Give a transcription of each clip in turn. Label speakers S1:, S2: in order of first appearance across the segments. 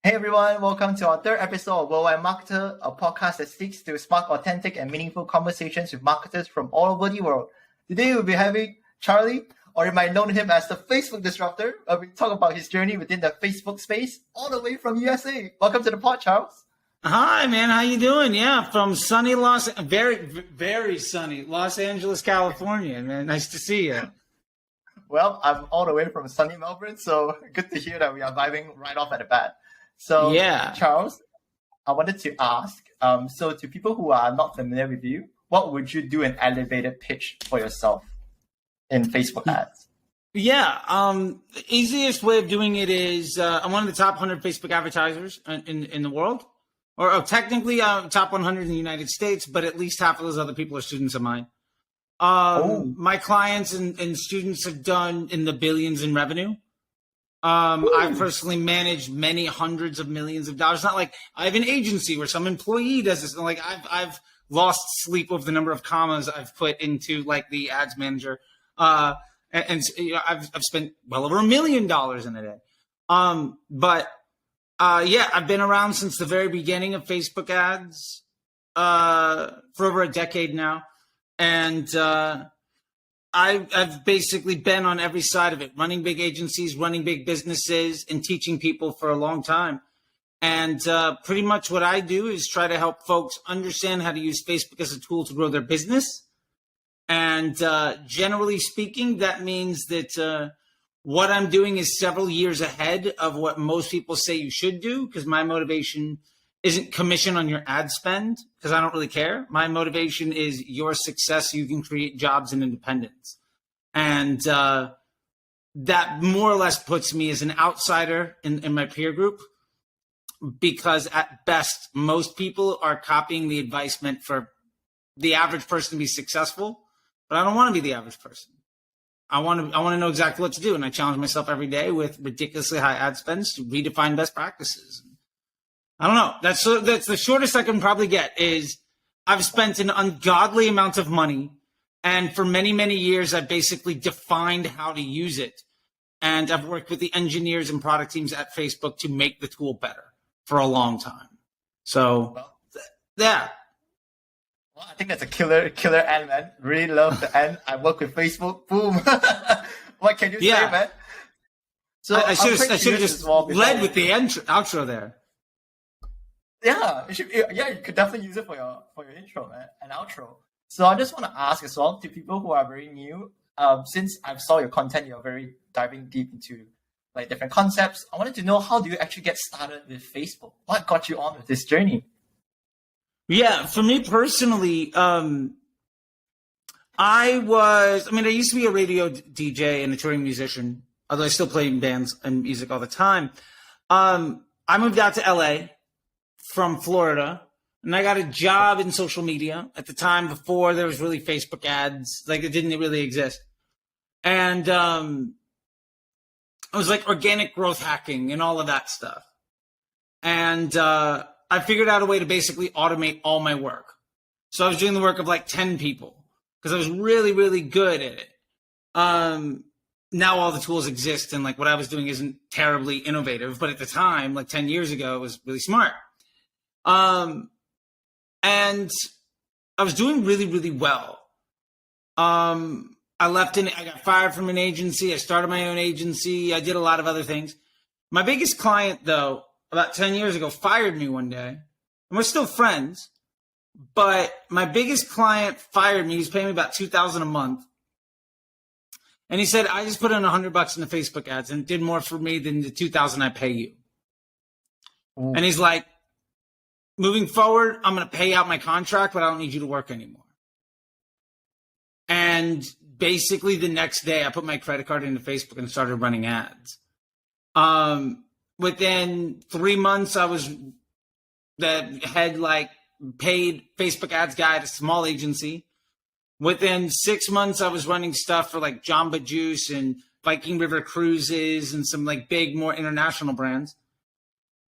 S1: Hey everyone, welcome to our third episode of WWM Marketer, a podcast that seeks to spark authentic and meaningful conversations with marketers from all over the world. Today we'll be having Charley, or you might know him as the Facebook Disruptor, where we talk about his journey within the Facebook space all the way from USA. Welcome to the pod, Charles.
S2: Hi, man. How you doing? Yeah, from sunny very sunny Los Angeles, California, man. Nice to see you.
S1: Well, I'm all the way from sunny Melbourne, so good to hear that we are vibing right off at the bat. So,
S2: yeah,
S1: Charles, I wanted to ask, so to people who are not familiar with you, what would you do an elevator pitch for yourself in Facebook ads?
S2: Yeah. The easiest way of doing it is I'm one of the top 100 Facebook advertisers in the world, or technically top 100 in the United States, but at least half of those other people are students of mine. My clients and students have done in the billions in revenue. I've personally managed many hundreds of millions of dollars. It's not like I have an agency where some employee does this. Like I've lost sleep over the number of commas I've put into like the ads manager. And you know, I've spent well over $1 million in a day. Yeah, I've been around since the very beginning of Facebook ads, for over a decade now. And, I've basically been on every side of it, running big agencies, running big businesses, and teaching people for a long time. And pretty much what I do is try to help folks understand how to use Facebook as a tool to grow their business. And generally speaking, that means that what I'm doing is several years ahead of what most people say you should do, because my motivation isn't commission on your ad spend, because I don't really care. My motivation is your success so you can create jobs and independence. And that more or less puts me as an outsider in my peer group, because at best, most people are copying the advice meant for the average person to be successful, but I don't want to be the average person. I want to know exactly what to do, and I challenge myself every day with ridiculously high ad spends to redefine best practices. I don't know. That's the shortest I can probably get. Is I've spent an ungodly amount of money, and for many, many years, I've basically defined how to use it. And I've worked with the engineers and product teams at Facebook to make the tool better for a long time. So, yeah.
S1: Well, I think that's a killer end, man. Really love the end. I work with Facebook. Boom. What can you say, man? So
S2: I should have just led with the outro there.
S1: Yeah, you could definitely use it for your intro, man, and outro. So I just want to ask as well to people who are very new, since I saw your content, you're very diving deep into like different concepts. I wanted to know, how do you actually get started with Facebook? What got you on with this journey?
S2: Yeah, for me personally, I used to be a radio DJ and a touring musician, although I still play in bands and music all the time. I moved out to LA from Florida, and I got a job in social media at the time before there was really Facebook ads. Like, it didn't really exist. And it was like organic growth hacking and all of that stuff. And I figured out a way to basically automate all my work. So I was doing the work of like 10 people because I was really, really good at it. Now all the tools exist, and like what I was doing isn't terribly innovative, but at the time, like 10 years ago, it was really smart. And I was doing really, really well. I got fired from an agency. I started my own agency. I did a lot of other things. My biggest client, though, about 10 years ago, fired me one day. And we're still friends, but my biggest client fired me. He was paying me about $2,000 a month. And he said, I just put in $100 in the Facebook ads, and it did more for me than the $2,000 I pay you. And he's like, moving forward, I'm going to pay out my contract, but I don't need you to work anymore. And basically the next day I put my credit card into Facebook and started running ads. Within 3 months, I was the head paid Facebook ads guy at a small agency. Within 6 months, I was running stuff for like Jamba Juice and Viking River Cruises and some like big, more international brands.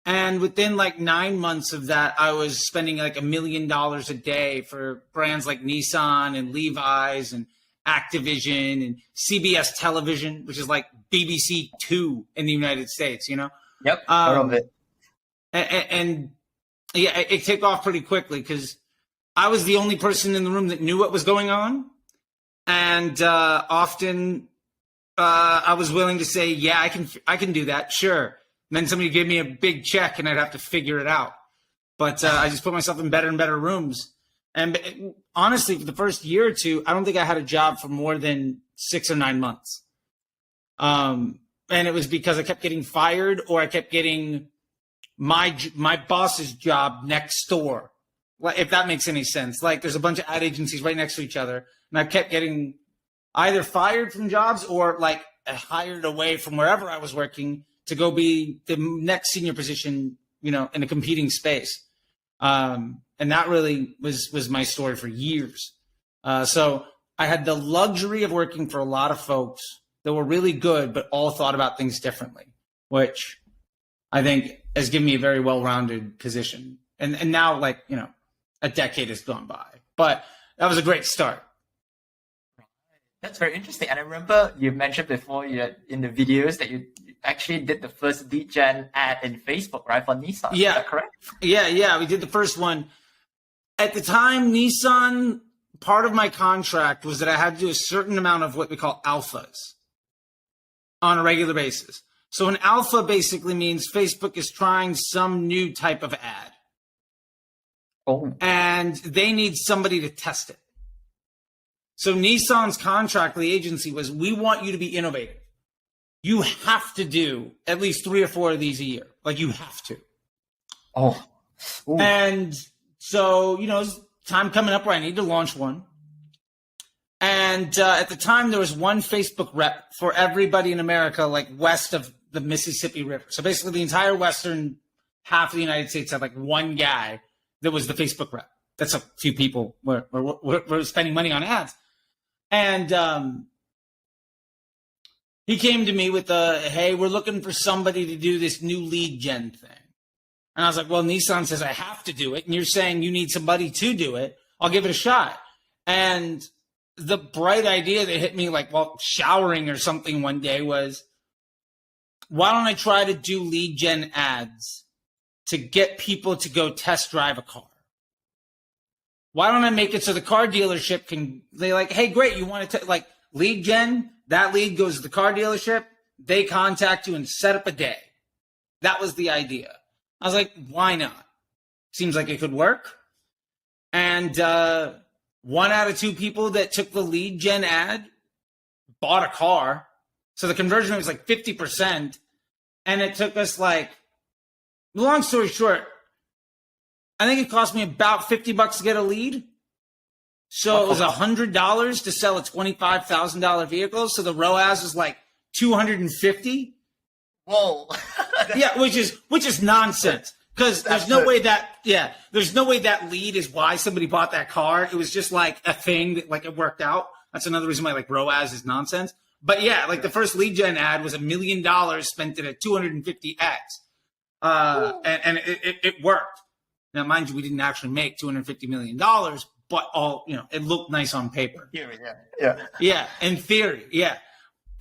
S2: And within like 9 months of that, I was spending like $1 million a day for brands like Nissan and Levi's and Activision and CBS Television, which is like BBC 2 in the United States, you know?
S1: Yep, I love it.
S2: And yeah, it took off pretty quickly because I was the only person in the room that knew what was going on. And often I was willing to say, yeah, I can do that. Sure. And then somebody gave me a big check and I'd have to figure it out. But I just put myself in better and better rooms. And honestly, for the first year or two, I don't think I had a job for more than 6 or 9 months. And it was because I kept getting fired or I kept getting my boss's job next door. If that makes any sense. Like there's a bunch of ad agencies right next to each other. And I kept getting either fired from jobs or like hired away from wherever I was working to go be the next senior position, in a competing space. And that really was my story for years. So I had the luxury of working for a lot of folks that were really good, but all thought about things differently, which I think has given me a very well-rounded position. And now, a decade has gone by, but that was a great start.
S1: That's very interesting. And I remember you mentioned before in the videos that you actually did the first lead gen ad in Facebook, right, for Nissan.
S2: Yeah.
S1: Is that correct?
S2: Yeah. We did the first one. At the time, Nissan, part of my contract was that I had to do a certain amount of what we call alphas on a regular basis. So an alpha basically means Facebook is trying some new type of ad.
S1: Oh.
S2: And they need somebody to test it. So Nissan's contract with the agency was, we want you to be innovative. You have to do at least 3 or 4 of these a year. Like you have to.
S1: Oh. Ooh.
S2: And so, it's time coming up where I need to launch one. And at the time, there was one Facebook rep for everybody in America, like west of the Mississippi River. So basically the entire western half of the United States had like one guy that was the Facebook rep. That's a few people were spending money on ads. And he came to me with hey, we're looking for somebody to do this new lead gen thing. And I was like, well, Nissan says I have to do it. And you're saying you need somebody to do it. I'll give it a shot. And the bright idea that hit me while showering or something one day was, why don't I try to do lead gen ads to get people to go test drive a car? Why don't I make it so the car dealership hey, great, you want to lead gen? That lead goes to the car dealership. They contact you and set up a day. That was the idea. I was like, why not? Seems like it could work. And 1 out of 2 people that took the lead gen ad bought a car. So the conversion rate was 50%. And it took us long story short, I think it cost me about $50 to get a lead. So it was $100 to sell a $25,000 vehicle. So the ROAS was $250.
S1: Whoa.
S2: Yeah, which is nonsense. Because there's no way that lead is why somebody bought that car. It was just a thing that it worked out. That's another reason why ROAS is nonsense. But yeah, the first lead gen ad was $1 million spent at a 250x. And it worked. Now, mind you, we didn't actually make $250 million, but it looked nice on paper. Yeah. In theory, yeah.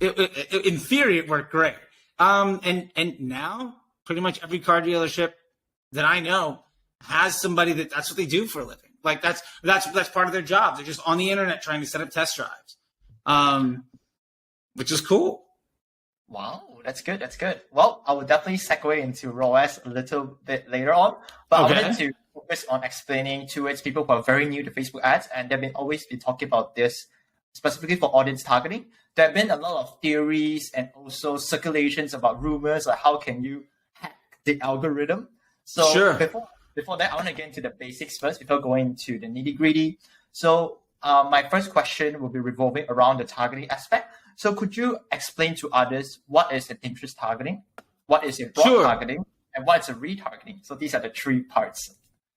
S2: In theory, it worked great. And now pretty much every car dealership that I know has somebody that's what they do for a living. That's part of their job. They're just on the internet trying to set up test drives, which is cool.
S1: Wow, that's good. Well, I will definitely segue into ROAS a little bit later on, but okay. I wanted to focus on explaining towards people who are very new to Facebook ads, and they've always been talking about this specifically for audience targeting. There have been a lot of theories and also circulations about rumors how can you hack the algorithm. So
S2: sure.
S1: Before that, I want to get into the basics first before going to the nitty gritty. So my first question will be revolving around the targeting aspect. So could you explain to others what is an interest targeting, what is a broad targeting, and what is a retargeting? So these are the 3 parts.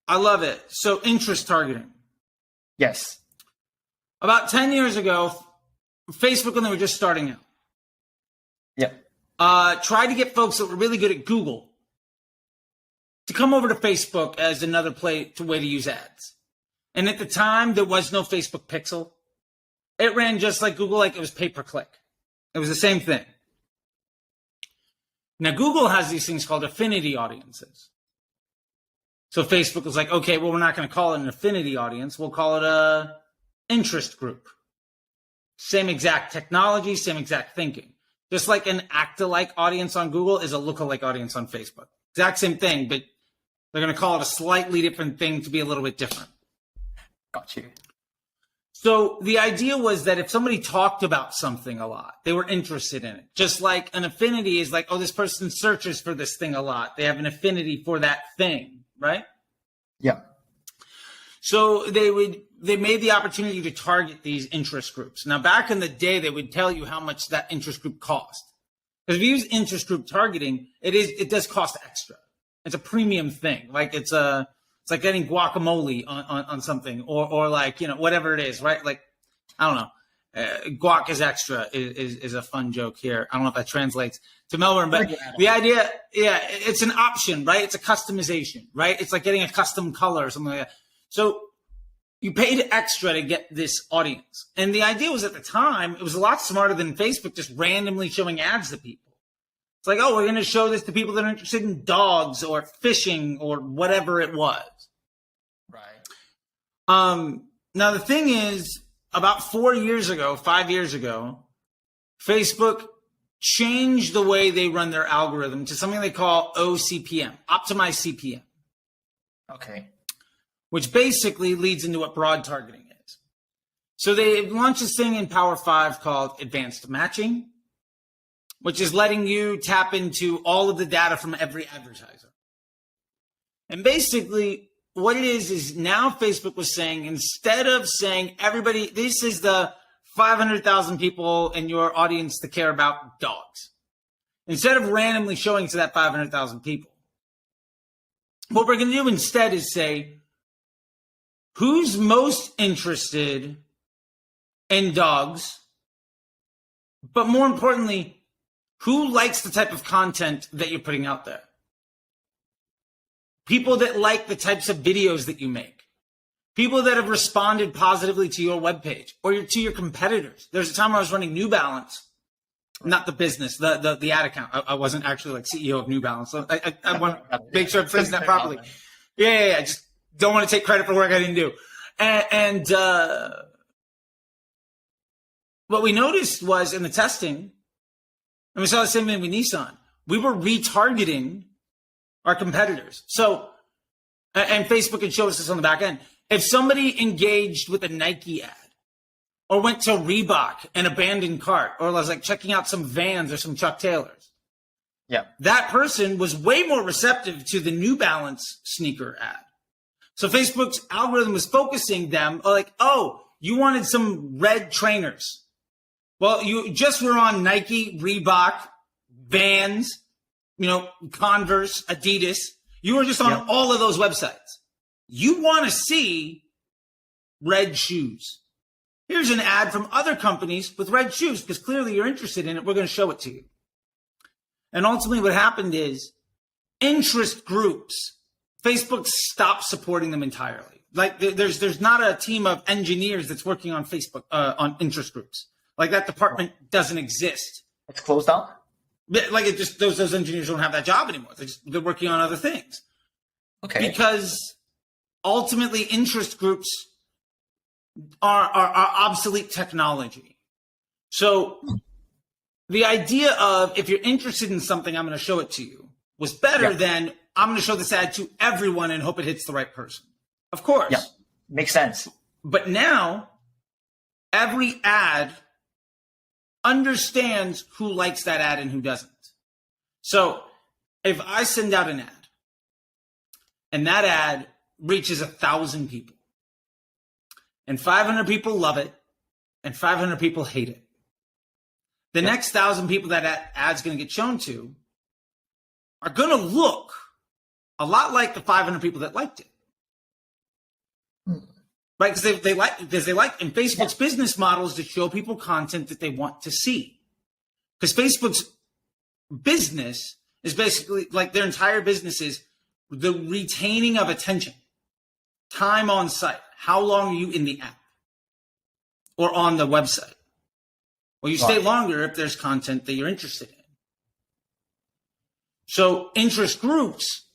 S2: I love it. So interest targeting.
S1: Yes.
S2: About 10 years ago, Facebook, when they were just starting out, tried to get folks that were really good at Google to come over to Facebook as another way to use ads. And at the time, there was no Facebook Pixel. It ran just like Google, it was pay-per-click. It was the same thing. Now, Google has these things called affinity audiences. So Facebook was like, okay, well, we're not going to call it an affinity audience. We'll call it a interest group. Same exact technology, same exact thinking. Just like an act-alike audience on Google is a look-alike audience on Facebook. Exact same thing, but they're going to call it a slightly different thing to be a little bit different.
S1: Got you.
S2: So the idea was that if somebody talked about something a lot, they were interested in it. Just like an affinity is like, oh, this person searches for this thing a lot. They have an affinity for that thing, right?
S1: Yeah.
S2: So they made the opportunity to target these interest groups. Now, back in the day, they would tell you how much that interest group cost. Because if you use interest group targeting, it does cost extra. It's a premium thing. Like it's like getting guacamole on something or like, whatever it is, right? Like, I don't know. Guac is extra is a fun joke here. I don't know if that translates to Melbourne, but the idea, it's an option, right? It's a customization, right? It's like getting a custom color or something like that. So you paid extra to get this audience. And the idea was at the time, it was a lot smarter than Facebook just randomly showing ads to people. It's like, oh, we're going to show this to people that are interested in dogs or fishing or whatever it was.
S1: Right.
S2: Now, the thing is, about 5 years ago, Facebook changed the way they run their algorithm to something they call OCPM, optimized CPM.
S1: Okay.
S2: Which basically leads into what broad targeting is. So they launched this thing in Power 5 called advanced matching, which is letting you tap into all of the data from every advertiser. And basically what it is now Facebook was saying, instead of saying everybody, this is the 500,000 people in your audience that care about dogs. Instead of randomly showing to that 500,000 people, what we're going to do instead is say, who's most interested in dogs? But more importantly, who likes the type of content that you're putting out there? People that like the types of videos that you make. People that have responded positively to your webpage or to your competitors. There's a time when I was running New Balance, not the business, the ad account. I wasn't actually like CEO of New Balance. So I want to make sure I'm phrasing that properly. Yeah. I just don't want to take credit for work I didn't do. And what we noticed was in the testing, and we saw the same thing with Nissan, we were retargeting our competitors. So, and Facebook had showed us this on the back end. If somebody engaged with a Nike ad or went to Reebok, an abandoned cart, or was like checking out some Vans or some Chuck Taylors, that person was way more receptive to the New Balance sneaker ad. So Facebook's algorithm was focusing them like, oh, you wanted some red trainers. Well, you just were on Nike, Reebok, Vans, Converse, Adidas. You were just on all of those websites. You want to see red shoes. Here's an ad from other companies with red shoes because clearly you're interested in it. We're going to show it to you. And ultimately what happened is interest groups, Facebook stopped supporting them entirely. Like there's not a team of engineers that's working on Facebook, on interest groups. Like that department doesn't exist.
S1: It's closed down?
S2: Like it just, those engineers don't have that job anymore. They're working on other things.
S1: Okay.
S2: Because ultimately interest groups are obsolete technology. So the idea of if you're interested in something, I'm going to show it to you was better than I'm going to show this ad to everyone and hope it hits the right person. Of course.
S1: Yeah. Makes sense.
S2: But now every ad understands who likes that ad and who doesn't. So if I send out an ad and that ad reaches 1,000 people and 500 people love it and 500 people hate it, the next 1,000 people that ad's going to get shown to are going to look a lot like the 500 people that liked it. Right, because they like, and Facebook's business model is to show people content that they want to see. Because Facebook's business is basically like their entire business is the retaining of attention, time on site. How long are you in the app or on the website? Well, you stay longer if there's content that you're interested in. So interest groups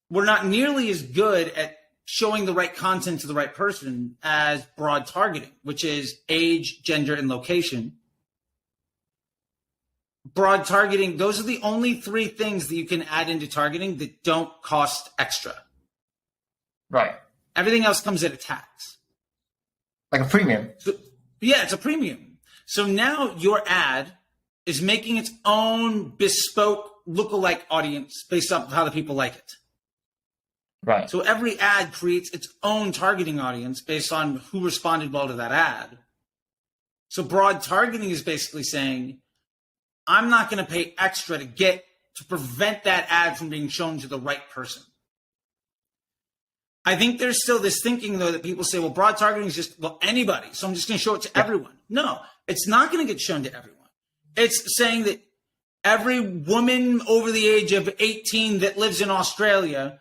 S2: we're not nearly as good at showing the right content to the right person as broad targeting, which is age, gender, and location. Broad targeting, those are the only three things that you can add into targeting that don't cost extra.
S1: Right.
S2: Everything else comes at a tax.
S1: Like a premium.
S2: So, yeah, it's a premium. So now your ad is making its own bespoke lookalike audience based off of how the people like it.
S1: Right.
S2: So every ad creates its own targeting audience based on who responded well to that ad. So broad targeting is basically saying, I'm not going to pay extra to prevent that ad from being shown to the right person. I think there's still this thinking, though, that people say, well, broad targeting is just, well, anybody. So I'm just going to show it to everyone. No, it's not going to get shown to everyone. It's saying that every woman over the age of 18 that lives in Australia,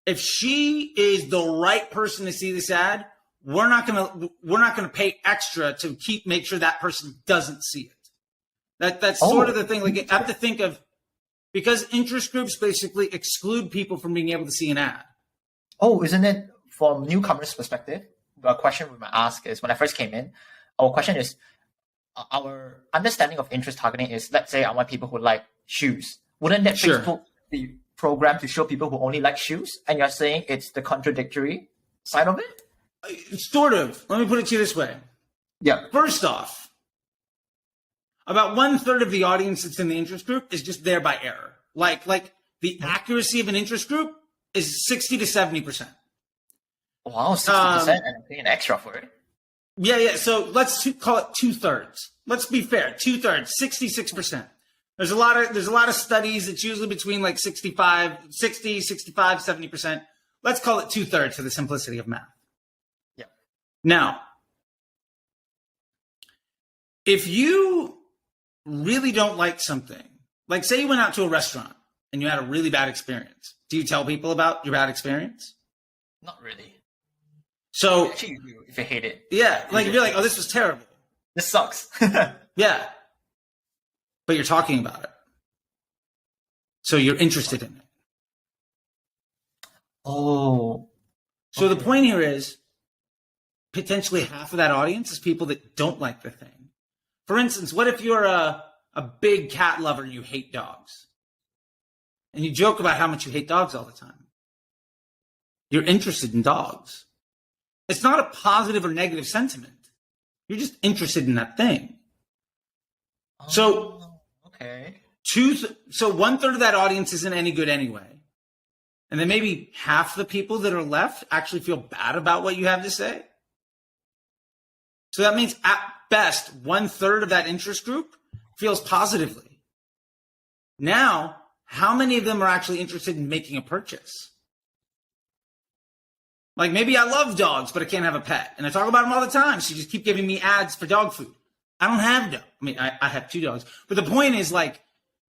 S2: if she is the right person to see this ad, we're not going to pay extra to make sure that person doesn't see it. That's sort of the thing. Like, you have to think of, because interest groups basically exclude people from being able to see an ad.
S1: Oh, isn't it from newcomers' perspective? The question we might ask is, when I first came in, our question is, our understanding of interest targeting is, let's say I want people who like shoes. Wouldn't that Facebook be programmed to show people who only like shoes? And you're saying it's the contradictory side of it?
S2: Sort of. Let me put it to you this way.
S1: Yeah.
S2: First off, about 1/3 of the audience that's in the interest group is just there by error. Like the accuracy of an interest group is 60 to 70%.
S1: Wow, 60%, and I'm paying extra for it.
S2: Yeah. So let's call it 2/3. Let's be fair. 2/3, 66%. There's a lot of studies. It's usually between like 60, 65, 70%. Let's call it 2/3 for the simplicity of math.
S1: Yeah.
S2: Now, if you really don't like something, like say you went out to a restaurant and you had a really bad experience, do you tell people about your bad experience?
S1: Not really.
S2: So
S1: actually, you do if you hate it.
S2: Yeah, like if you're like, oh, this was terrible.
S1: This sucks.
S2: Yeah. But you're talking about it. So you're interested in it.
S1: Oh.
S2: So the point here is potentially half of that audience is people that don't like the thing. For instance, what if you're a big cat lover and you hate dogs? And you joke about how much you hate dogs all the time. You're interested in dogs. It's not a positive or negative sentiment. You're just interested in that thing. So,
S1: okay.
S2: So 1/3 of that audience isn't any good anyway. And then maybe half the people that are left actually feel bad about what you have to say. So that means at best, 1/3 of that interest group feels positively. Now, how many of them are actually interested in making a purchase? Like maybe I love dogs, but I can't have a pet. And I talk about them all the time. So you just keep giving me ads for dog food. I don't have dogs. I mean, I have 2 dogs. But the point is like,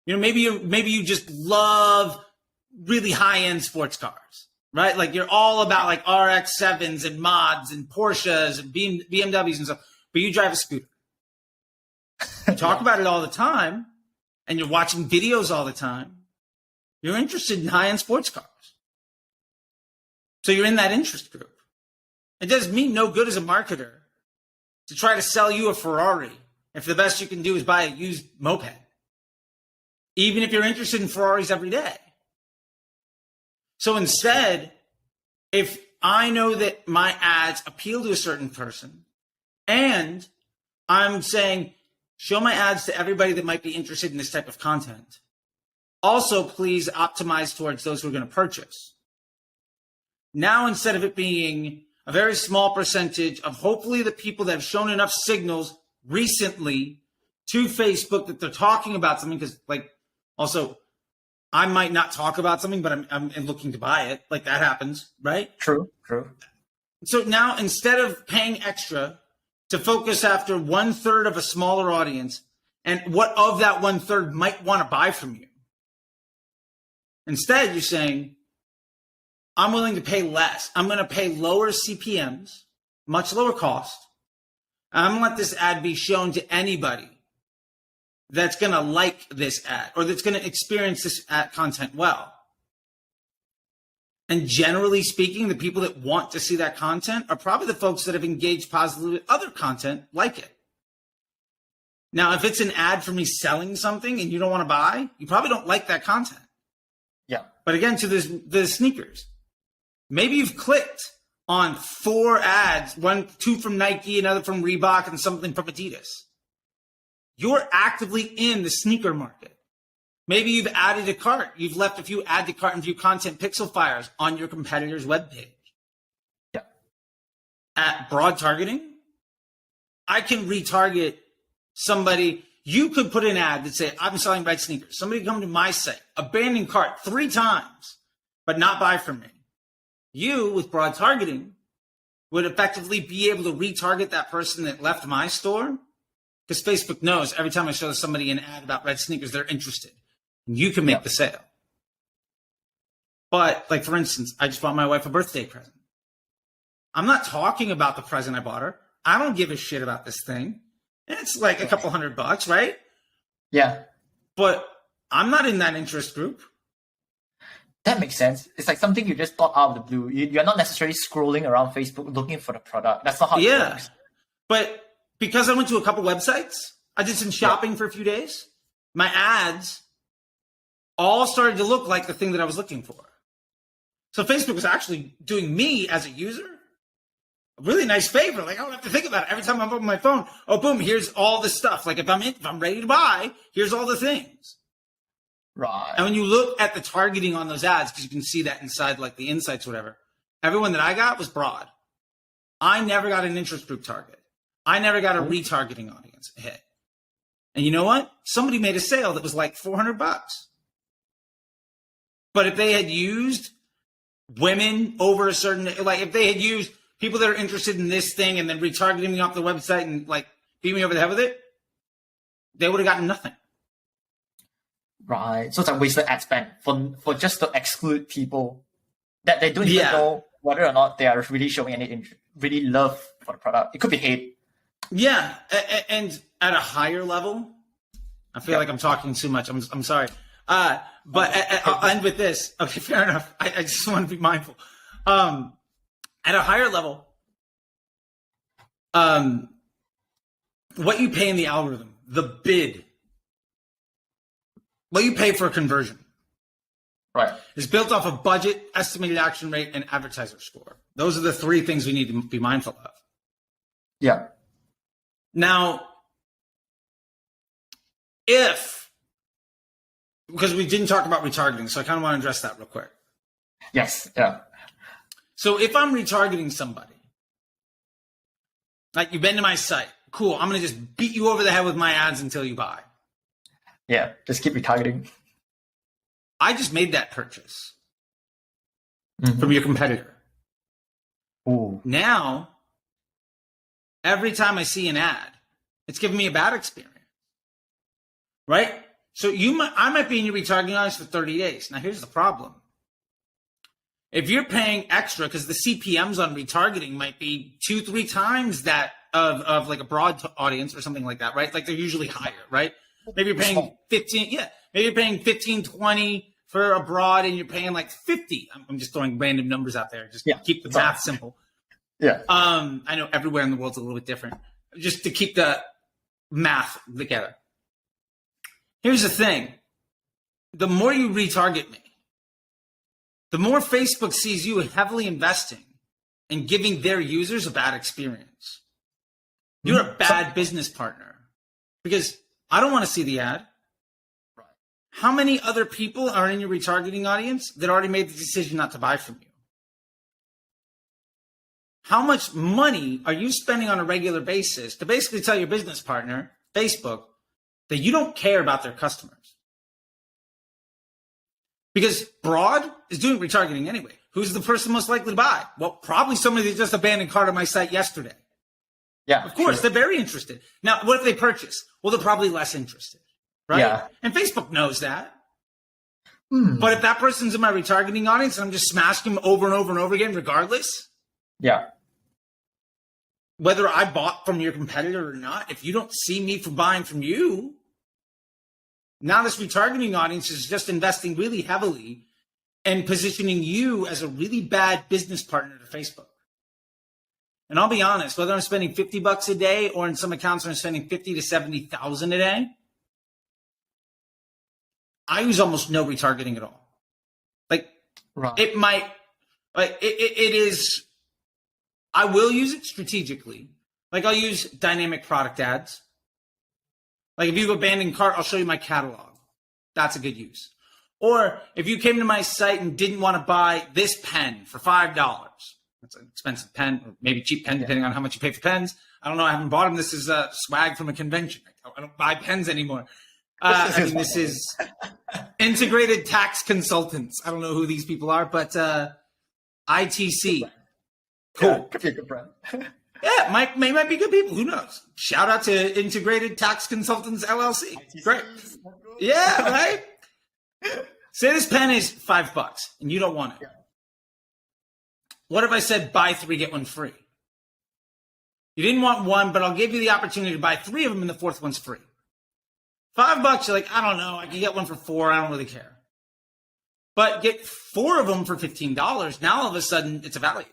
S2: maybe you just love really high-end sports cars, right? Like you're all about like RX-7s and mods and Porsches and BMWs and stuff, but you drive a scooter. You talk about it all the time and you're watching videos all the time. You're interested in high-end sports cars. So you're in that interest group. It does me no good as a marketer to try to sell you a Ferrari if the best you can do is buy a used moped, even if you're interested in Ferraris every day. So instead, if I know that my ads appeal to a certain person and I'm saying, show my ads to everybody that might be interested in this type of content. Also, please optimize towards those who are going to purchase. Now, instead of it being a very small percentage of hopefully the people that have shown enough signals recently to Facebook that they're talking about something, because like also I might not talk about something, but I'm looking to buy it. Like that happens, right?
S1: True.
S2: So now instead of paying extra to focus after 1/3 of a smaller audience and what of that 1/3 might want to buy from you, instead you're saying, I'm willing to pay less. I'm going to pay lower CPMs, much lower cost. I'm going to let this ad be shown to anybody that's going to like this ad or that's going to experience this ad content well. And generally speaking, the people that want to see that content are probably the folks that have engaged positively with other content like it. Now, if it's an ad for me selling something and you don't want to buy, you probably don't like that content.
S1: Yeah.
S2: But again, to the sneakers, maybe you've clicked on 4 ads, two from Nike, another from Reebok, and something from Adidas. You're actively in the sneaker market. Maybe you've added a cart. You've left a few add to cart and view content pixel fires on your competitor's webpage.
S1: Yeah.
S2: At broad targeting, I can retarget somebody. You could put an ad that say, I'm selling red sneakers. Somebody come to my site, abandon cart 3 times, but not buy from me. You, with broad targeting, would effectively be able to retarget that person that left my store, because Facebook knows every time I show somebody an ad about red sneakers, they're interested. You can make the sale. But, like, for instance, I just bought my wife a birthday present. I'm not talking about the present I bought her. I don't give a shit about this thing. It's like a couple $100, right?
S1: Yeah.
S2: But I'm not in that interest group.
S1: That makes sense. It's like something you just thought out of the blue. You're not necessarily scrolling around Facebook looking for the product. That's not how it works.
S2: But because I went to a couple websites, I did some shopping for a few days. My ads all started to look like the thing that I was looking for. So Facebook was actually doing me as a user a really nice favor. Like, I don't have to think about it. Every time I'm on my phone, oh, boom, here's all the stuff. Like, if I'm ready to buy, here's all the things.
S1: Right.
S2: And when you look at the targeting on those ads, because you can see that inside, like the insights, or whatever, everyone that I got was broad. I never got an interest group target. I never got a retargeting audience hit. And you know what? Somebody made a sale that was like $400. But if they had used women over a certain, like if they had used people that are interested in this thing and then retargeting me off the website and like beat me over the head with it, they would have gotten nothing.
S1: Right. So it's a wasted ad spend for just to exclude people that they don't even know whether or not they are really showing any really love for the product. It could be hate.
S2: Yeah. And at a higher level, I feel like I'm talking too much. I'm sorry. But I'll end with this. Okay, fair enough. I just want to be mindful. At a higher level, what you pay in the algorithm, the bid, what you pay for a conversion,
S1: right,
S2: is built off of budget, estimated action rate, and advertiser score. Those are the 3 things we need to be mindful of.
S1: Yeah.
S2: Now, because we didn't talk about retargeting, so I kind of want to address that real quick.
S1: Yes. Yeah.
S2: So if I'm retargeting somebody, like you've been to my site, cool, I'm going to just beat you over the head with my ads until you buy.
S1: Yeah, just keep retargeting.
S2: I just made that purchase from your competitor.
S1: Ooh.
S2: Now, every time I see an ad, it's giving me a bad experience, right? So I might be in your retargeting audience for 30 days. Now, here's the problem. If you're paying extra, because the CPMs on retargeting might be 2-3 times that of like a broad audience or something like that, right? Like they're usually higher, right? Maybe you're paying 15, maybe you're paying 15, 20 for a broad and you're paying like 50. I'm just throwing random numbers out there. Just keep the math simple.
S1: Yeah.
S2: I know everywhere in the world's a little bit different. Just to keep the math together. Here's the thing. The more you retarget me, the more Facebook sees you heavily investing in giving their users a bad experience. You're a bad business partner because I don't want to see the ad.
S1: Right.
S2: How many other people are in your retargeting audience that already made the decision not to buy from you? How much money are you spending on a regular basis to basically tell your business partner, Facebook, that you don't care about their customers? Because broad is doing retargeting anyway. Who's the person most likely to buy? Well, probably somebody that just abandoned cart on my site yesterday.
S1: Yeah,
S2: of course, they're very interested. Now, what if they purchase? Well, they're probably less interested, right?
S1: Yeah.
S2: And Facebook knows that. But if that person's in my retargeting audience and I'm just smashing them over and over and over again, regardless, whether I bought from your competitor or not, if you don't see me from buying from you, now this retargeting audience is just investing really heavily and positioning you as a really bad business partner to Facebook. And I'll be honest, whether I'm spending $50 a day or in some accounts I'm spending 50 to 70,000 a day, I use almost no retargeting at all. Like it might, like it is, I will use it strategically. Like I'll use dynamic product ads. Like if you have abandoned cart, I'll show you my catalog. That's a good use. Or if you came to my site and didn't want to buy this pen for $5, that's an expensive pen, or maybe cheap pen, depending on how much you pay for pens. I don't know. I haven't bought them. This is swag from a convention. I don't buy pens anymore. This is Integrated Tax Consultants. I don't know who these people are, but ITC. Cool.
S1: Yeah, could be a good brand.
S2: Yeah, might be good people. Who knows? Shout out to Integrated Tax Consultants LLC. ITC. Great. Yeah, right? Say this pen is $5 and you don't want it. Yeah. What if I said buy 3, get 1 free? You didn't want one, but I'll give you the opportunity to buy 3 of them and the 4th one's free. $5, you're like, I don't know. I can get one for $4. I don't really care. But get 4 of them for $15. Now all of a sudden it's a value.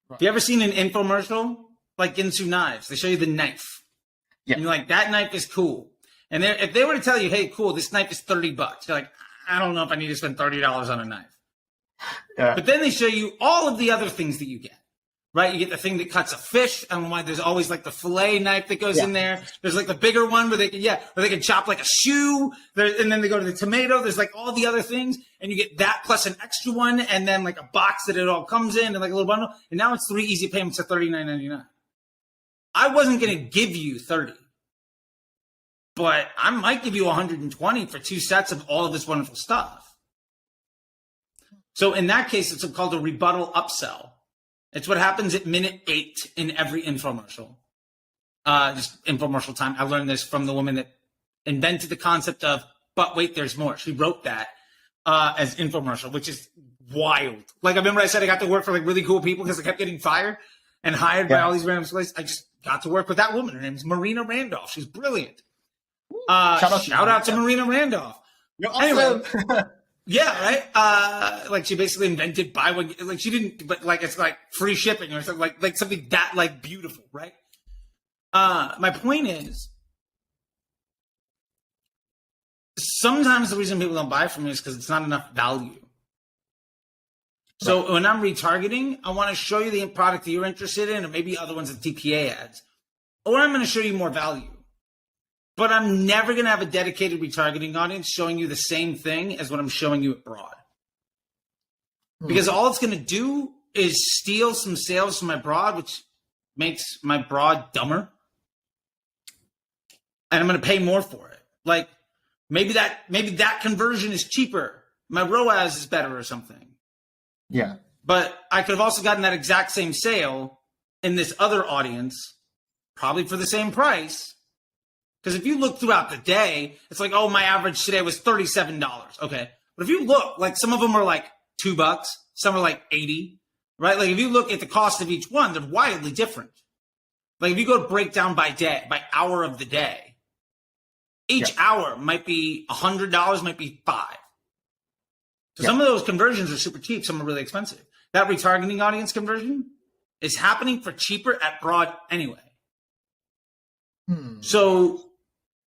S2: Right. Have you ever seen an infomercial? Like Ginsu knives. They show you the knife. Yeah. And you're like, that knife is cool. And if they were to tell you, hey, cool, this knife is $30, you're like, I don't know if I need to spend $30 on a knife. Yeah. But then they show you all of the other things that you get, right? You get the thing that cuts a fish. I don't know why there's always like the fillet knife that goes in there. There's like the bigger one where they can chop like a shoe. And then they go to the tomato. There's like all the other things. And you get that plus an extra one. And then like a box that it all comes in and like a little bundle. And now it's 3 easy payments at $39.99. I wasn't going to give you 30. But I might give you 120 for 2 sets of all of this wonderful stuff. So in that case, it's called a rebuttal upsell. It's what happens at minute 8 in every infomercial. Just infomercial time. I learned this from the woman that invented the concept of, but wait, there's more. She wrote that as infomercial, which is wild. Like I remember I said I got to work for like really cool people because I kept getting fired and hired by all these random places. I just got to work with that woman. Her name is Marina Randolph. She's brilliant. Shout out to Marina Randolph.
S1: You're awesome.
S2: Anyway, yeah, right. Like she basically invented buy one, like she didn't, but like it's like free shipping or something like something that like beautiful, right? My point is, sometimes the reason people don't buy from me is because it's not enough value. So when I'm retargeting, I want to show you the product that you're interested in, or maybe other ones with TPA ads, or I'm going to show you more value. But I'm never going to have a dedicated retargeting audience showing you the same thing as what I'm showing you at broad. Because all it's going to do is steal some sales from my broad, which makes my broad dumber. And I'm going to pay more for it. Like maybe that conversion is cheaper. My ROAS is better or something.
S1: Yeah.
S2: But I could have also gotten that exact same sale in this other audience, probably for the same price. Because if you look throughout the day, it's like, oh, my average today was $37. Okay. But if you look, like some of them are like $2, some are like 80, right? Like if you look at the cost of each one, they're wildly different. Like if you go to breakdown by day, by hour of the day, each hour might be $100, might be $5. So some of those conversions are super cheap. Some are really expensive. That retargeting audience conversion is happening for cheaper at broad anyway. So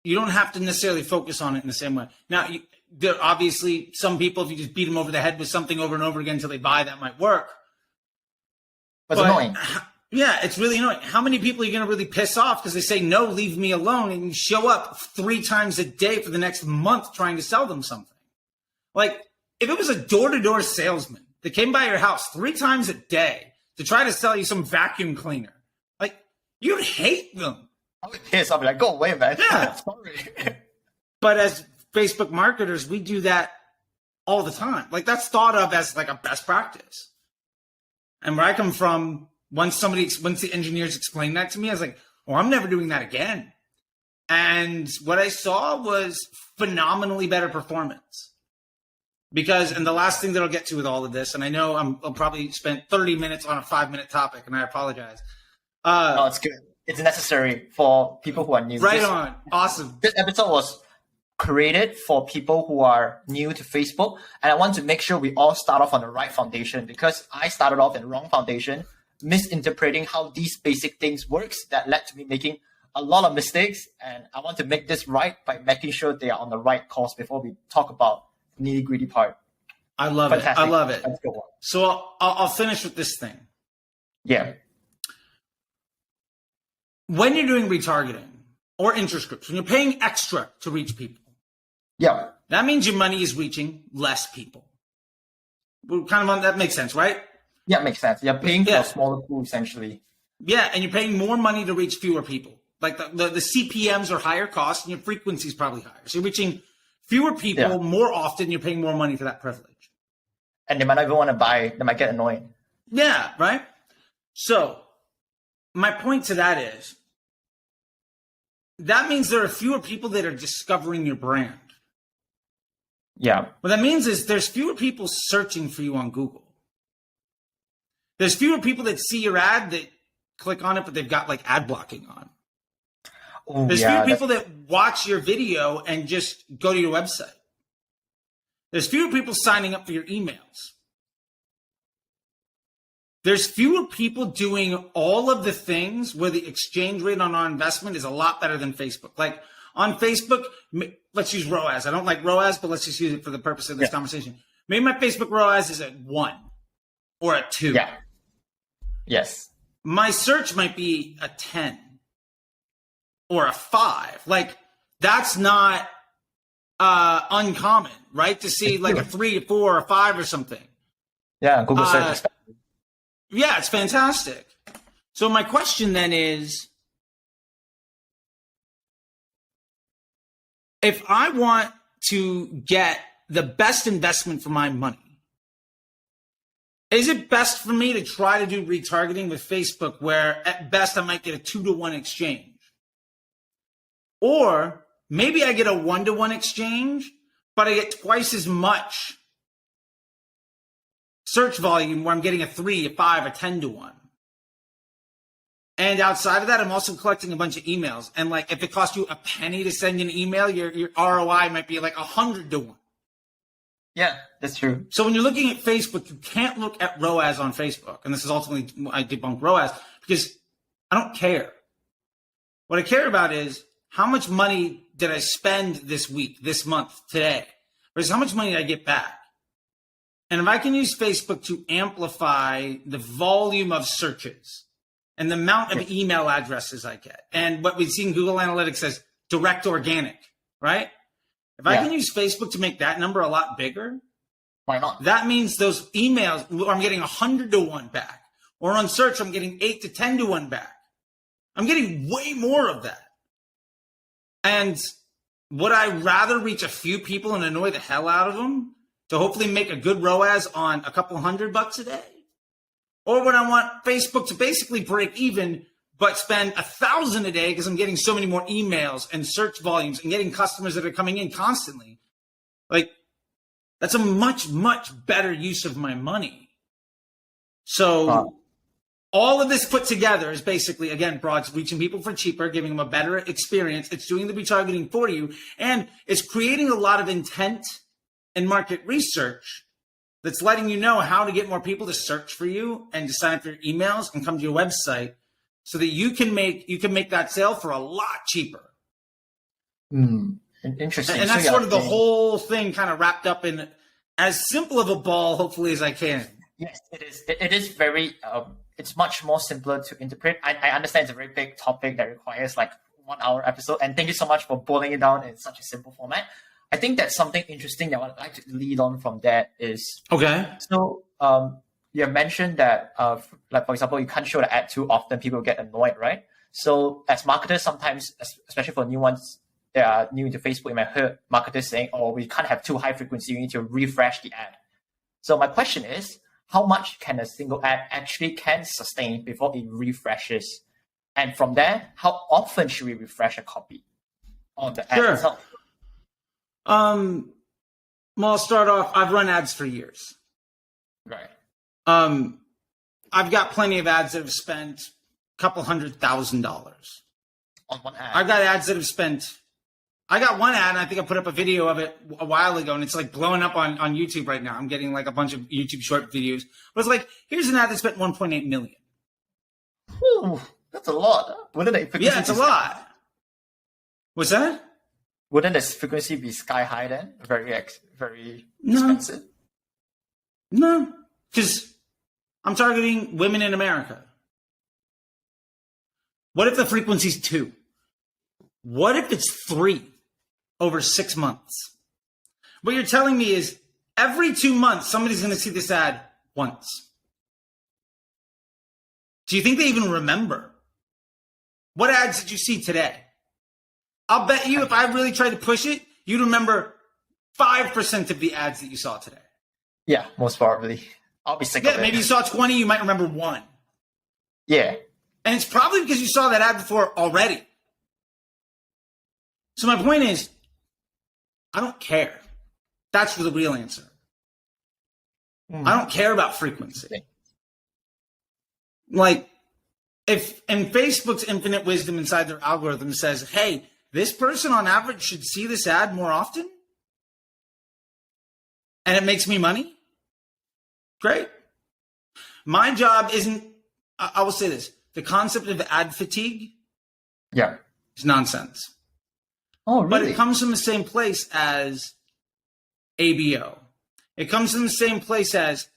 S2: you don't have to necessarily focus on it in the same way. Now, there are obviously some people, if you just beat them over the head with something over and over again until they buy, that might work.
S1: But it's annoying.
S2: Yeah, it's really annoying. How many people are you going to really piss off because they say, no, leave me alone, and you show up 3 times a day for the next month trying to sell them something? Like, if it was a door-to-door salesman that came by your house 3 times a day to try to sell you some vacuum cleaner, like, you'd hate them.
S1: I would piss. I'll be like, go away, man.
S2: Yeah.
S1: Sorry.
S2: But as Facebook marketers, we do that all the time. Like that's thought of as like a best practice. And where I come from, once the engineers explained that to me, I was like, oh, I'm never doing that again. And what I saw was phenomenally better performance. And the last thing that I'll get to with all of this, and I know I'll probably spend 30 minutes on a 5-minute topic, and I apologize.
S1: No, it's good. It's necessary for people who are new.
S2: Right on. Awesome.
S1: This episode was created for people who are new to Facebook. And I want to make sure we all start off on the right foundation, because I started off in the wrong foundation, misinterpreting how these basic things works that led to me making a lot of mistakes. And I want to make this right by making sure they are on the right course before we talk about nitty gritty part.
S2: I love it. I love it.
S1: Let's go on.
S2: So I'll finish with this thing.
S1: Yeah.
S2: When you're doing retargeting or interest groups, when you're paying extra to reach people,
S1: Yeah.
S2: that means your money is reaching less people. We're kind of on that makes sense, right?
S1: Yeah, makes sense. You're paying for a smaller pool essentially.
S2: Yeah, and you're paying more money to reach fewer people. Like the CPMs are higher cost and your frequency is probably higher. So you're reaching fewer people more often, you're paying more money for that privilege.
S1: And they might not even want to buy, they might get annoyed.
S2: Yeah, right? So my point to that is, that means there are fewer people that are discovering your brand.
S1: Yeah.
S2: What that means is there's fewer people searching for you on Google. There's fewer people that see your ad that click on it, but they've got like ad blocking on.
S1: Ooh,
S2: There's fewer people that watch your video and just go to your website. There's fewer people signing up for your emails. There's fewer people doing all of the things where the exchange rate on our investment is a lot better than Facebook. Like on Facebook, let's use ROAS. I don't like ROAS, but let's just use it for the purpose of this conversation. Maybe my Facebook ROAS is at 1 or a 2.
S1: Yeah. Yes.
S2: My search might be a 10 or a 5. Like that's not uncommon, right? To see like a 3, a 4, or a 5 or something.
S1: Yeah, Google search.
S2: Yeah, it's fantastic. So my question then is, if I want to get the best investment for my money, is it best for me to try to do retargeting with Facebook where at best I might get a 2-to-1 exchange? Or maybe I get a 1-to-1 exchange, but I get twice as much search volume where I'm getting a 3, a 5, a 10-to-1. And outside of that, I'm also collecting a bunch of emails. And like, if it costs you a penny to send an email, your ROI might be like 100-to-1.
S1: Yeah, that's true.
S2: So when you're looking at Facebook, you can't look at ROAS on Facebook. And this is ultimately, I debunk ROAS because I don't care. What I care about is how much money did I spend this week, this month, today? Versus how much money did I get back? And if I can use Facebook to amplify the volume of searches and the amount of email addresses I get, and what we've seen Google Analytics as direct organic, right? If I can use Facebook to make that number a lot bigger,
S1: why not?
S2: That means those emails, I'm getting 100-to-1 back. Or on search, I'm getting 8 to 10-to-1 back. I'm getting way more of that. And would I rather reach a few people and annoy the hell out of them to hopefully make a good ROAS on a couple $100 a day? Or would I want Facebook to basically break even, but spend 1,000 a day because I'm getting so many more emails and search volumes and getting customers that are coming in constantly? Like, that's a much, much better use of my money. So all of this put together is basically, again, Broad's reaching people for cheaper, giving them a better experience. It's doing the retargeting for you, and it's creating a lot of intent and market research that's letting you know how to get more people to search for you and to sign up for your emails and come to your website so that you can make that sale for a lot cheaper.
S1: Interesting.
S2: And that's sort of the whole thing kind of wrapped up in as simple of a ball, hopefully, as I can.
S1: Yes, it is. It is very, it's much more simpler to interpret. I understand it's a very big topic that requires like 1 hour episode. And thank you so much for boiling it down in such a simple format. I think that's something interesting that I would like to lead on from that is,
S2: okay.
S1: So you mentioned that, like, for example, you can't show the ad too often, people get annoyed, right? So as marketers, sometimes, especially for new ones that are new to Facebook, you might hear marketers saying, oh, we can't have too high frequency, you need to refresh the ad. So my question is, how much can a single ad actually can sustain before it refreshes? And from there, how often should we refresh a copy on the ad itself?
S2: Well, I'll start off. I've run ads for years.
S1: Right.
S2: I've got plenty of ads that have spent a couple $100,000
S1: on one ad.
S2: I've got ads that have spent I got one ad, and I think I put up a video of it a while ago, and it's like blowing up on YouTube right now. I'm getting like a bunch of YouTube short videos. But it's like, here's an ad that spent 1.8 million.
S1: Ooh, that's a lot. Wouldn't the frequency
S2: Yeah, it's a lot. What's that?
S1: Wouldn't the frequency be sky high then? Very expensive?
S2: No, because I'm targeting women in America. What if the frequency's 2? What if it's 3 over 6 months? What you're telling me is every 2 months, somebody's going to see this ad once. Do you think they even remember? What ads did you see today? I'll bet you if I really tried to push it, you'd remember 5% of the ads that you saw today.
S1: Yeah, most probably. I'll be sick of it.
S2: Maybe you saw 20, you might remember 1.
S1: Yeah.
S2: And it's probably because you saw that ad before already. So my point is, I don't care. That's the real answer. I don't care about frequency. Like, if in Facebook's infinite wisdom inside their algorithm says, hey, this person on average should see this ad more often, and it makes me money, great. My job isn't, I will say this, the concept of ad fatigue is nonsense.
S1: Oh, really?
S2: But it comes from the same place as ABO. It comes from the same place as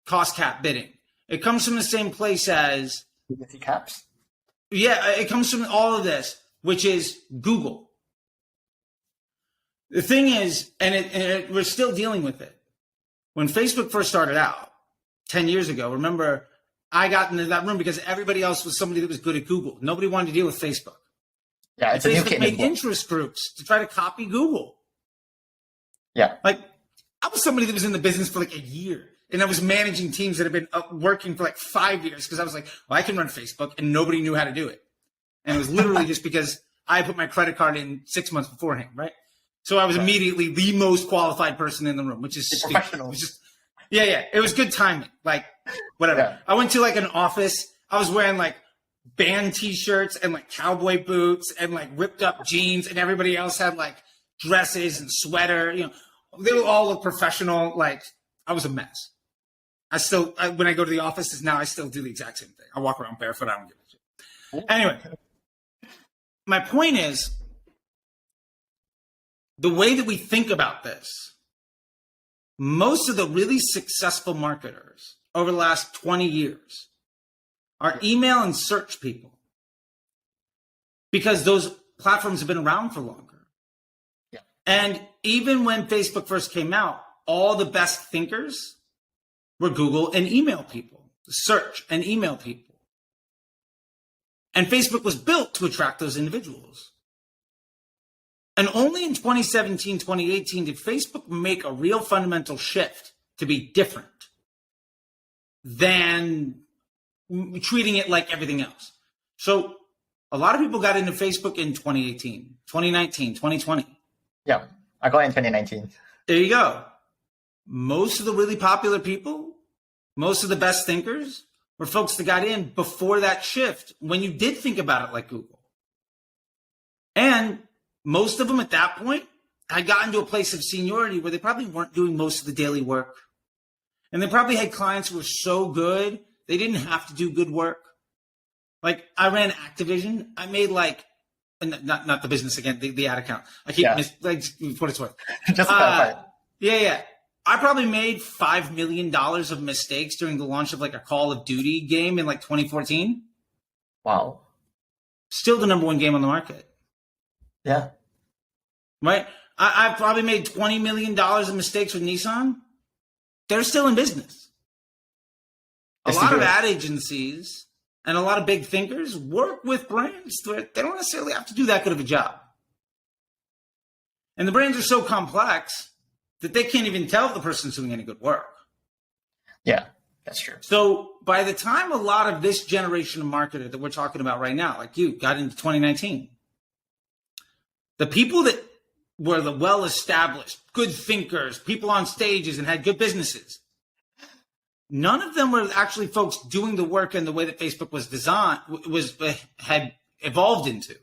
S2: cost cap bidding. It comes from the same place as
S1: frequency caps.
S2: Yeah, it comes from all of this, which is Google. The thing is, we're still dealing with it. When Facebook first started out 10 years ago, remember, I got into that room because everybody else was somebody that was good at Google. Nobody wanted to deal with Facebook.
S1: Yeah, it's
S2: Facebook made interest groups to try to copy Google.
S1: Yeah.
S2: Like, I was somebody that was in the business for like a year. And I was managing teams that have been working for like 5 years because I was like, well, I can run Facebook, and nobody knew how to do it. And it was literally just because I put my credit card in 6 months beforehand, right? So I was immediately the most qualified person in the room, which is
S1: professional.
S2: It was just, yeah. It was good timing. Like, whatever. Yeah. I went to like an office. I was wearing like band t-shirts and like cowboy boots and like ripped up jeans, and everybody else had like dresses and sweater. You know, they all look professional. Like, I was a mess. When I go to the offices now, I still do the exact same thing. I walk around barefoot. I don't give a shit. Anyway, my point is, the way that we think about this, most of the really successful marketers over the last 20 years are email and search people, because those platforms have been around for longer.
S1: Yeah.
S2: And even when Facebook first came out, all the best thinkers were Google and email people, search and email people. And Facebook was built to attract those individuals. And only in 2017, 2018 did Facebook make a real fundamental shift to be different than treating it like everything else. So a lot of people got into Facebook in 2018, 2019, 2020.
S1: Yeah, I got in 2019.
S2: There you go. Most of the really popular people, most of the best thinkers were folks that got in before that shift, when you did think about it like Google. And most of them at that point had gotten to a place of seniority where they probably weren't doing most of the daily work. And they probably had clients who were so good, they didn't have to do good work. Like, I ran Activision. I made like, not the business again, the ad account. I keep like, what it's worth.
S1: Just
S2: yeah. I probably made $5 million of mistakes during the launch of like a Call of Duty game in like 2014.
S1: Wow.
S2: Still the #1 game on the market.
S1: Yeah.
S2: Right? I probably made $20 million of mistakes with Nissan. They're still in business. A lot of ad agencies and a lot of big thinkers work with brands that they don't necessarily have to do that good of a job. And the brands are so complex that they can't even tell if the person's doing any good work.
S1: Yeah, that's true.
S2: So by the time a lot of this generation of marketer that we're talking about right now, like you, got into 2019, the people that were the well-established, good thinkers, people on stages and had good businesses, none of them were actually folks doing the work in the way that Facebook was designed, had evolved into.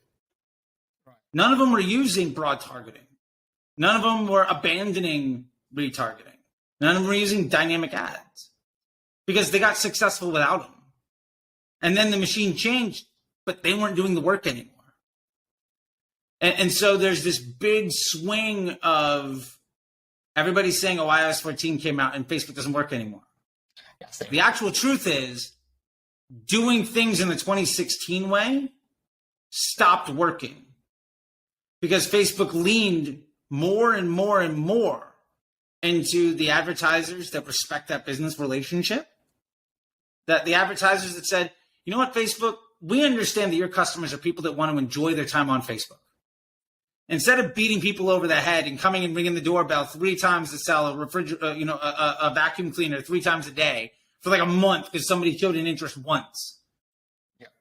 S2: None of them were using broad targeting. None of them were abandoning retargeting. None of them were using dynamic ads because they got successful without them. And then the machine changed, but they weren't doing the work anymore. And so there's this big swing of everybody saying, oh, iOS 14 came out and Facebook doesn't work anymore.
S1: Yes.
S2: The actual truth is doing things in the 2016 way stopped working because Facebook leaned more and more and more into the advertisers that respect that business relationship. That the advertisers that said, you know what, Facebook, we understand that your customers are people that want to enjoy their time on Facebook. Instead of beating people over the head and coming and ringing the doorbell 3 times to sell a vacuum cleaner 3 times a day for like a month because somebody showed an interest once,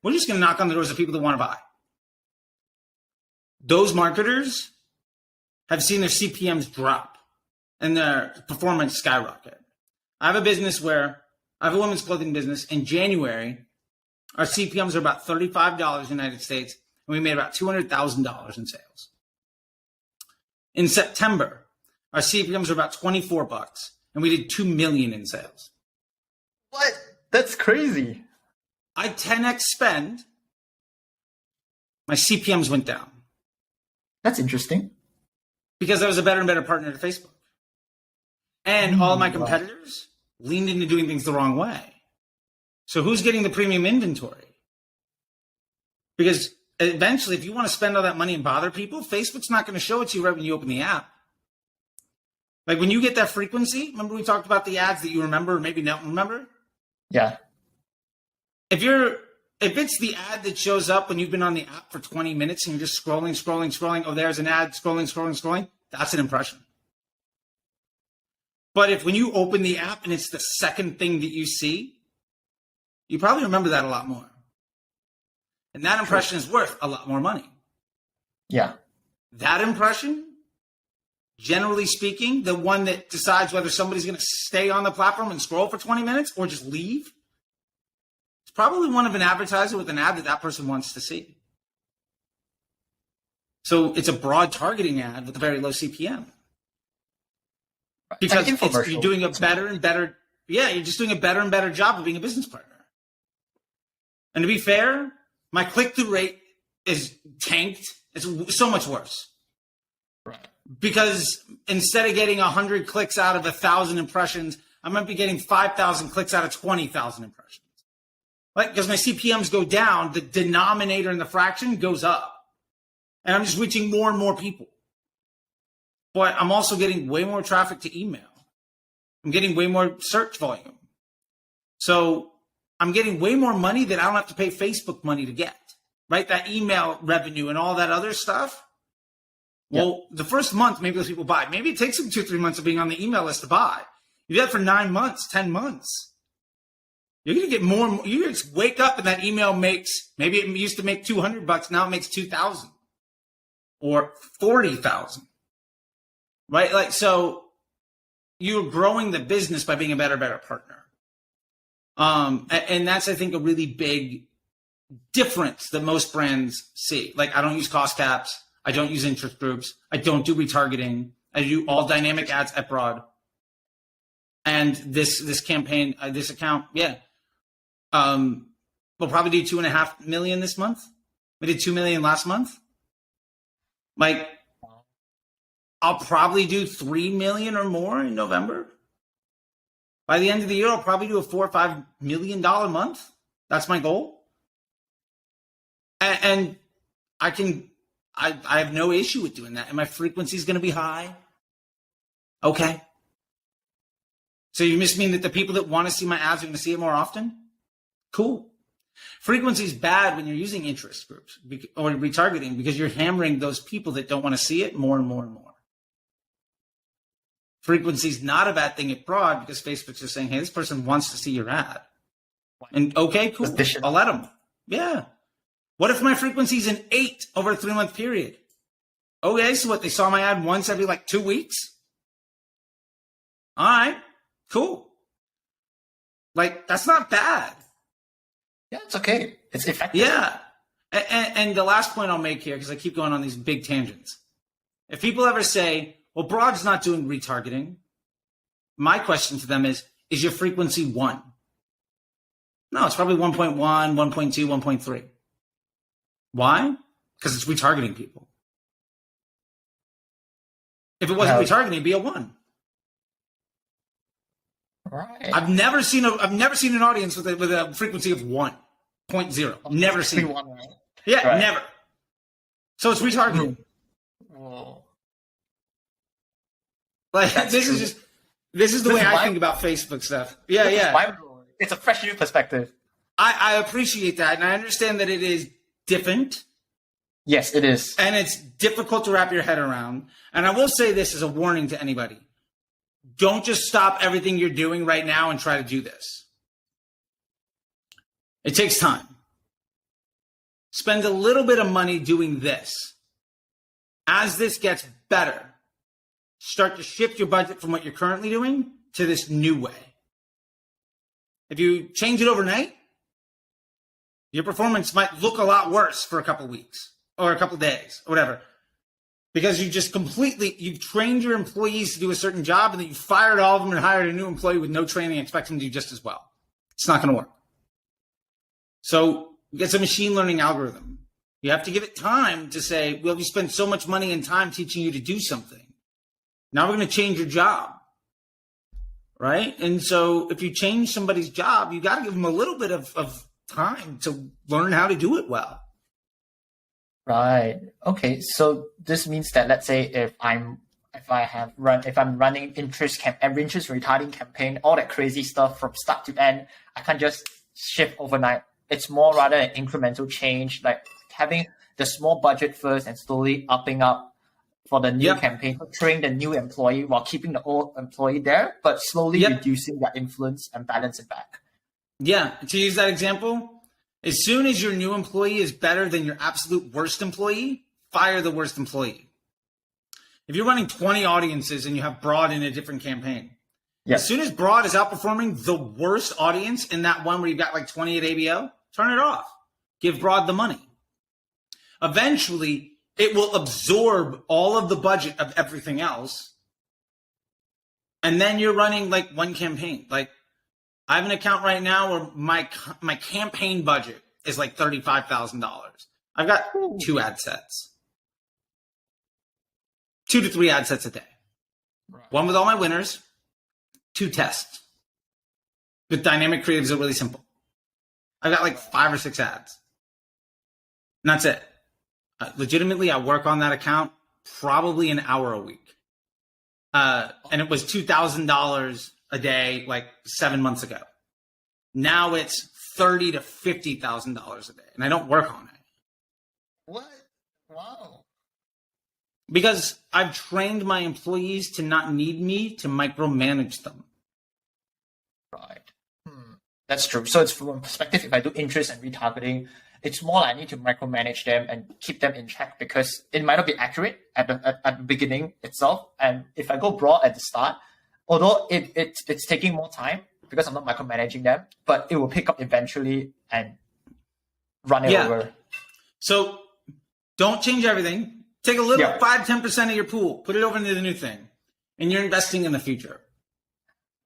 S2: we're just going to knock on the doors of people that want to buy. Those marketers have seen their CPMs drop and their performance skyrocket. I have a business where I have a women's clothing business. In January, our CPMs are about $35 in the United States, and we made about $200,000 in sales. In September, our CPMs are about $24, and we did $2 million in sales.
S1: What? That's crazy.
S2: I 10x spend. My CPMs went down.
S1: That's interesting.
S2: Because I was a better and better partner to Facebook. And all of my competitors leaned into doing things the wrong way. So who's getting the premium inventory? Because eventually, if you want to spend all that money and bother people, Facebook's not going to show it to you right when you open the app. Like when you get that frequency, remember we talked about the ads that you remember or maybe don't remember?
S1: Yeah.
S2: If it's the ad that shows up when you've been on the app for 20 minutes and you're just scrolling, oh, there's an ad, scrolling, that's an impression. But if when you open the app and it's the second thing that you see, you probably remember that a lot more. And that impression is worth a lot more money.
S1: Yeah.
S2: That impression, generally speaking, the one that decides whether somebody's going to stay on the platform and scroll for 20 minutes or just leave, it's probably one of an advertiser with an ad that person wants to see. So it's a broad targeting ad with a very low CPM. Because you're doing a better and better, you're just doing a better and better job of being a business partner. And to be fair, my click-through rate is tanked. It's so much worse.
S1: Right.
S2: Because instead of getting 100 clicks out of 1,000 impressions, I might be getting 5,000 clicks out of 20,000 impressions. Like, because my CPMs go down, the denominator in the fraction goes up. And I'm just reaching more and more people. But I'm also getting way more traffic to email. I'm getting way more search volume. So I'm getting way more money that I don't have to pay Facebook money to get, right? That email revenue and all that other stuff. Well, the first month, maybe those people buy. Maybe it takes them 2-3 months of being on the email list to buy. You do that for 9 months, 10 months. You're going to get more and more. You just wake up and that email makes, maybe it used to make $200, now it makes 2,000 or 40,000. Right? Like, so you're growing the business by being a better partner. And that's, I think, a really big difference that most brands see. Like, I don't use cost caps. I don't use interest groups. I don't do retargeting. I do all dynamic ads at broad. And this campaign, this account, we'll probably do 2.5 million this month. We did 2 million last month. Like, I'll probably do 3 million or more in November. By the end of the year, I'll probably do a $4 or $5 million month. That's my goal. And I have no issue with doing that. And my frequency is going to be high. Okay. So you just mean that the people that want to see my ads are going to see it more often? Cool. Frequency is bad when you're using interest groups or retargeting because you're hammering those people that don't want to see it more and more and more. Frequency is not a bad thing at broad because Facebook's just saying, hey, this person wants to see your ad. And okay, cool. I'll let them. Yeah. What if my frequency is an 8 over a 3-month period? Okay, so what? They saw my ad once every like 2 weeks? All right, cool. Like, that's not bad.
S1: Yeah, it's okay. It's effective.
S2: Yeah. And the last point I'll make here, because I keep going on these big tangents. If people ever say, well, Broad's not doing retargeting, my question to them is your frequency 1? No, it's probably 1.1, 1.2, 1.3. Why? Because it's retargeting people. If it wasn't retargeting, it'd be a 1.
S1: Right.
S2: I've never seen an audience with a frequency of 1.0. Never seen it.
S1: Right?
S2: Yeah,
S1: right.
S2: Never. So it's retargeting.
S1: Whoa.
S2: Like this is the way I think about Facebook stuff. Yeah.
S1: It's a fresh new perspective.
S2: I appreciate that, and I understand that it is different.
S1: Yes, it is.
S2: And it's difficult to wrap your head around. And I will say this as a warning to anybody. Don't just stop everything you're doing right now and try to do this. It takes time. Spend a little bit of money doing this. As this gets better, start to shift your budget from what you're currently doing to this new way. If you change it overnight, your performance might look a lot worse for a couple weeks or a couple days or whatever. Because you've trained your employees to do a certain job and then you fired all of them and hired a new employee with no training and expect them to do just as well. It's not going to work. So it's a machine learning algorithm. You have to give it time to say, well, we spent so much money and time teaching you to do something. Now we're going to change your job. Right? And so if you change somebody's job, you got to give them a little bit of time to learn how to do it well.
S1: Right. Okay. So this means that, let's say if I'm running interest retarding campaign, all that crazy stuff from start to end, I can't just shift overnight. It's more rather an incremental change, like having the small budget first and slowly upping up for the new campaign, to train the new employee while keeping the old employee there, but slowly reducing their influence and balance it back.
S2: Yeah. To use that example, as soon as your new employee is better than your absolute worst employee, fire the worst employee. If you're running 20 audiences and you have Broad in a different campaign, as soon as Broad is outperforming the worst audience in that one where you've got like 20 at ABO, turn it off. Give Broad the money. Eventually, it will absorb all of the budget of everything else. And then you're running like one campaign. Like I have an account right now where my campaign budget is like $35,000. I've got 2 ad sets. 2 to 3 ad sets a day. Right. One with all my winners, 2 tests. With dynamic creatives are really simple. I've got like 5 or 6 ads. And that's it. Legitimately, I work on that account probably an hour a week. And it was $2,000 a day like 7 months ago. Now it's $30,000 to $50,000 a day, and I don't work on it.
S1: What? Wow.
S2: Because I've trained my employees to not need me to micromanage them.
S1: Right. That's true. So it's from a perspective, if I do interest and retargeting, it's more like I need to micromanage them and keep them in check because it might not be accurate at the beginning itself. And if I go broad at the start, although it's taking more time because I'm not micromanaging them, but it will pick up eventually and run it over. So
S2: don't change everything. Take a little 5-10% of your pool, put it over into the new thing, and you're investing in the future.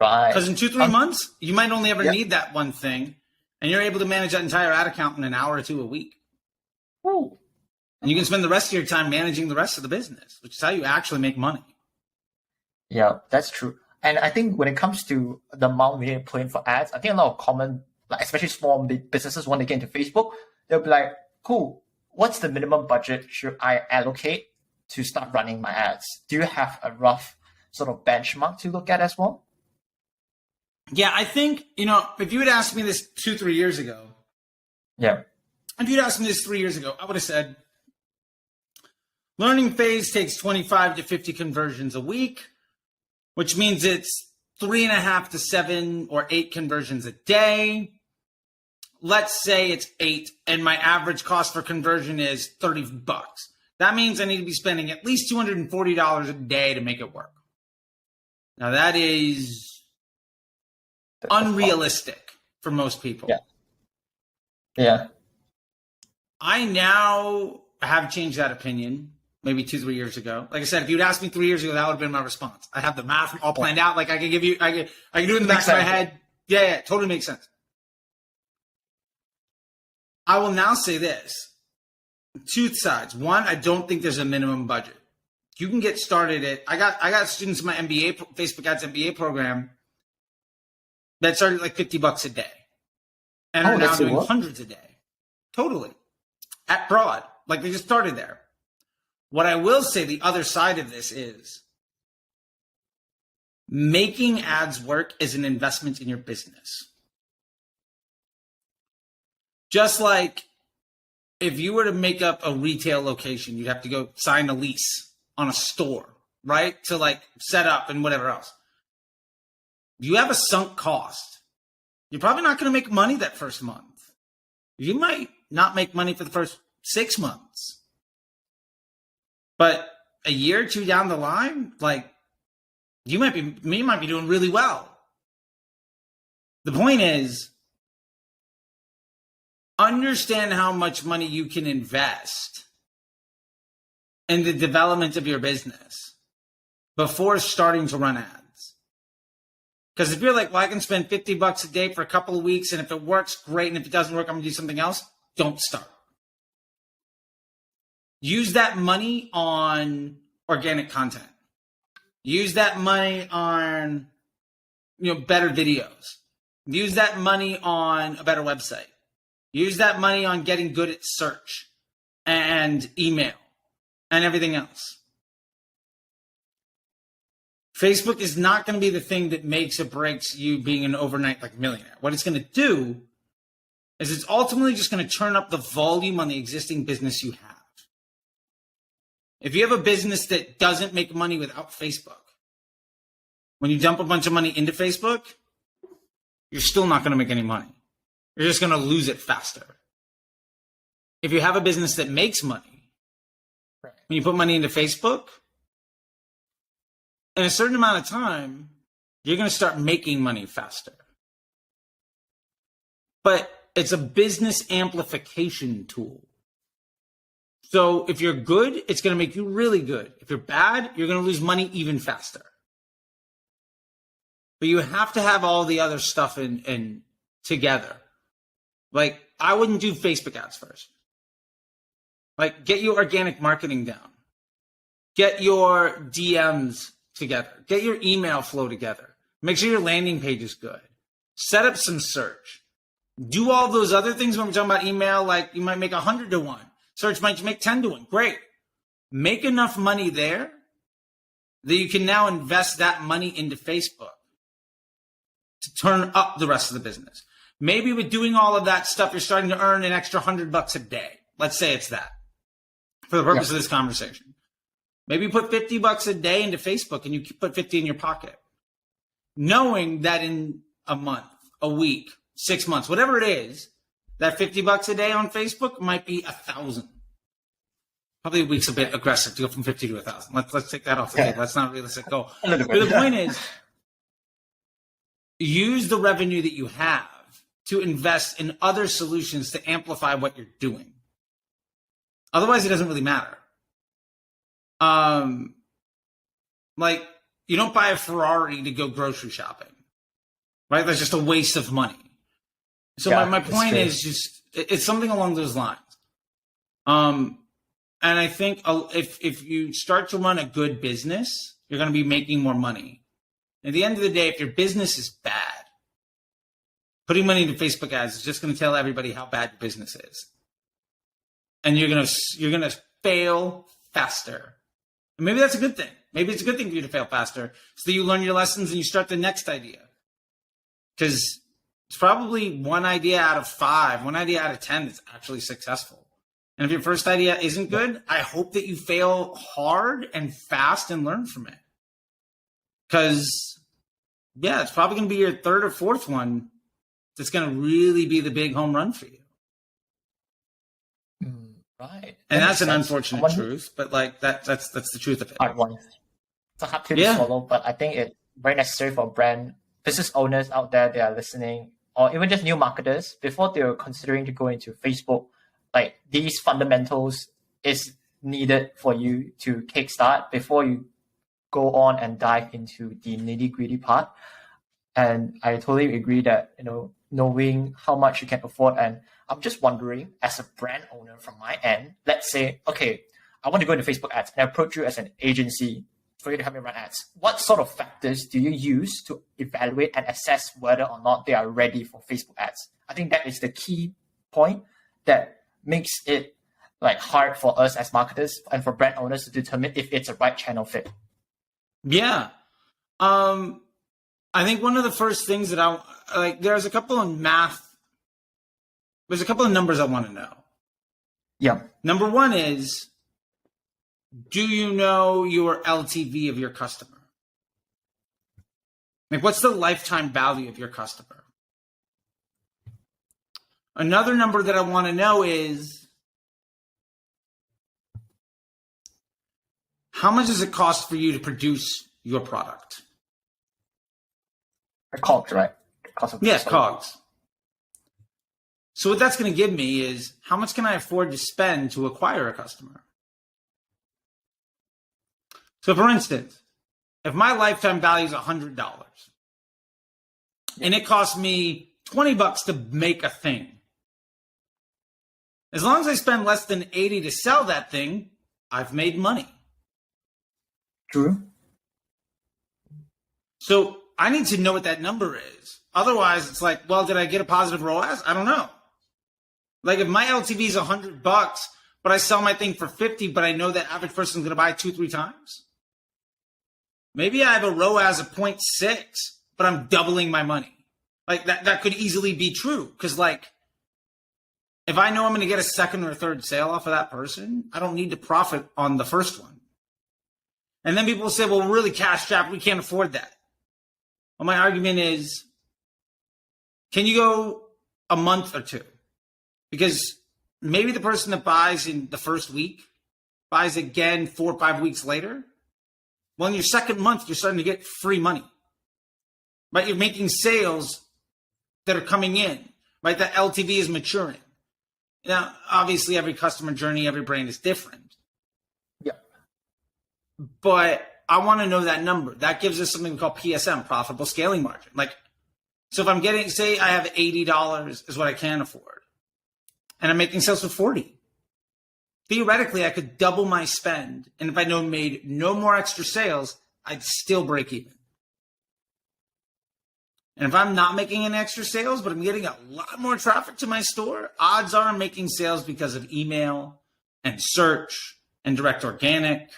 S1: Right.
S2: Because in 2-3 months, you might only ever need that one thing. And you're able to manage that entire ad account in an hour or 2 a week.
S1: Ooh.
S2: And you can spend the rest of your time managing the rest of the business, which is how you actually make money.
S1: Yeah, that's true. And I think when it comes to the amount we need to put in for ads, I think a lot of common, like especially small businesses, when they get into Facebook, they'll be like, cool, what's the minimum budget should I allocate to start running my ads? Do you have a rough sort of benchmark to look at as well?
S2: Yeah, I think, if you had asked me this 2-3 years ago.
S1: Yeah.
S2: If you'd asked me this 3 years ago, I would have said, learning phase takes 25 to 50 conversions a week, which means it's 3.5 to 7 or 8 conversions a day. Let's say it's 8 and my average cost for conversion is $30. That means I need to be spending at least $240 a day to make it work. Now that is unrealistic for most people.
S1: Yeah.
S2: I now have changed that opinion maybe 2-3 years ago. Like I said, if you'd asked me 3 years ago, that would have been my response. I have the math all planned out. Like I can do it in the back of my head. Yeah, totally makes sense. I will now say this. Two sides. One, I don't think there's a minimum budget. You can get started at, I got students in my MBA, Facebook Ads MBA program that started like $50 a day and are now doing hundreds a day. Totally. At broad. Like they just started there. What I will say, the other side of this is making ads work is an investment in your business. Just like if you were to make up a retail location, you'd have to go sign a lease on a store, right? To like set up and whatever else. You have a sunk cost. You're probably not going to make money that first month. You might not make money for the first 6 months. But a year or two down the line, like you might be doing really well. The point is, understand how much money you can invest in the development of your business before starting to run ads. Because if you're like, well, I can spend $50 a day for a couple of weeks, and if it works, great, and if it doesn't work, I'm going to do something else, don't start. Use that money on organic content. Use that money on, better videos. Use that money on a better website. Use that money on getting good at search and email and everything else. Facebook is not going to be the thing that makes or breaks you being an overnight millionaire. What it's going to do is it's ultimately just going to turn up the volume on the existing business you have. If you have a business that doesn't make money without Facebook, when you dump a bunch of money into Facebook, you're still not going to make any money. You're just going to lose it faster. If you have a business that makes money, when you put money into Facebook, in a certain amount of time, you're going to start making money faster. But it's a business amplification tool. So if you're good, it's going to make you really good. If you're bad, you're going to lose money even faster. But you have to have all the other stuff in together. Like, I wouldn't do Facebook ads first. Like, get your organic marketing down. Get your DMs together. Get your email flow together. Make sure your landing page is good. Set up some search. Do all those other things when we're talking about email, like you might make 100 to 1. Search might make 10 to 1. Great. Make enough money there that you can now invest that money into Facebook to turn up the rest of the business. Maybe with doing all of that stuff, you're starting to earn an extra $100 a day. Let's say it's that for the purpose of this conversation. Maybe you put $50 a day into Facebook and you put 50 in your pocket, knowing that in a month, a week, 6 months, whatever it is, that $50 a day on Facebook might be 1,000. Probably a week's a bit aggressive to go from 50 to 1,000. Let's take that off the table. That's not a realistic goal. But the point is, use the revenue that you have to invest in other solutions to amplify what you're doing. Otherwise, it doesn't really matter. Like, you don't buy a Ferrari to go grocery shopping, right? That's just a waste of money. So my point is just, it's something along those lines. And I think if you start to run a good business, you're going to be making more money. At the end of the day, if your business is bad, putting money into Facebook ads is just going to tell everybody how bad your business is. And you're going to fail faster. And maybe that's a good thing. Maybe it's a good thing for you to fail faster so that you learn your lessons and you start the next idea. Because it's probably one idea out of 5, one idea out of 10 that's actually successful. And if your first idea isn't good, I hope that you fail hard and fast and learn from it. Because, it's probably going to be your third or fourth one that's going to really be the big home run for you.
S1: Right.
S2: And that's an unfortunate truth, but that's the truth of it.
S1: Hard one. It's a hard pill to swallow, but I think it's very necessary for business owners out there that are listening, or even just new marketers, before they're considering to go into Facebook like these fundamentals is needed for you to kickstart before you go on and dive into the nitty-gritty part. And I totally agree that, knowing how much you can afford. And I'm just wondering, as a brand owner from my end, let's say, okay, I want to go into Facebook ads and I approach you as an agency for you to help me run ads. What sort of factors do you use to evaluate and assess whether or not they are ready for Facebook ads? I think that is the key point that makes it like hard for us as marketers and for brand owners to determine if it's a right channel fit.
S2: Yeah. I think one of the first things that there's a couple of numbers I want to know.
S1: Yeah.
S2: Number one is, do you know your LTV of your customer? Like, what's the lifetime value of your customer? Another number that I want to know is, how much does it cost for you to produce your product?
S1: The COGS, right?
S2: Yes, COGS. So what that's going to give me is, how much can I afford to spend to acquire a customer? So for instance, if my lifetime value is $100 and it costs me $20 to make a thing, as long as I spend less than $80 to sell that thing, I've made money.
S1: True.
S2: So I need to know what that number is. Otherwise, it's like, well, did I get a positive ROAS? I don't know. Like, if my LTV is $100, but I sell my thing for 50, but I know that average person's going to buy 2-3 times. Maybe I have a ROAS of 0.6, but I'm doubling my money. Like, that could easily be true. Because, like, if I know I'm going to get a second or third sale off of that person, I don't need to profit on the first one. And then people will say, well, we're really cash strapped. We can't afford that. Well, my argument is, can you go a month or two? Because maybe the person that buys in the first week buys again 4 or 5 weeks later. Well, in your second month, you're starting to get free money. Right? You're making sales that are coming in. Right? That LTV is maturing. Now, obviously, every customer journey, every brand is different.
S1: Yeah.
S2: But I want to know that number. That gives us something we call PSM, profitable scaling margin. Like, so if I'm getting, say I have $80 is what I can afford, and I'm making sales for 40. Theoretically, I could double my spend. And if I made no more extra sales, I'd still break even. And if I'm not making any extra sales, but I'm getting a lot more traffic to my store, odds are I'm making sales because of email and search and direct organic.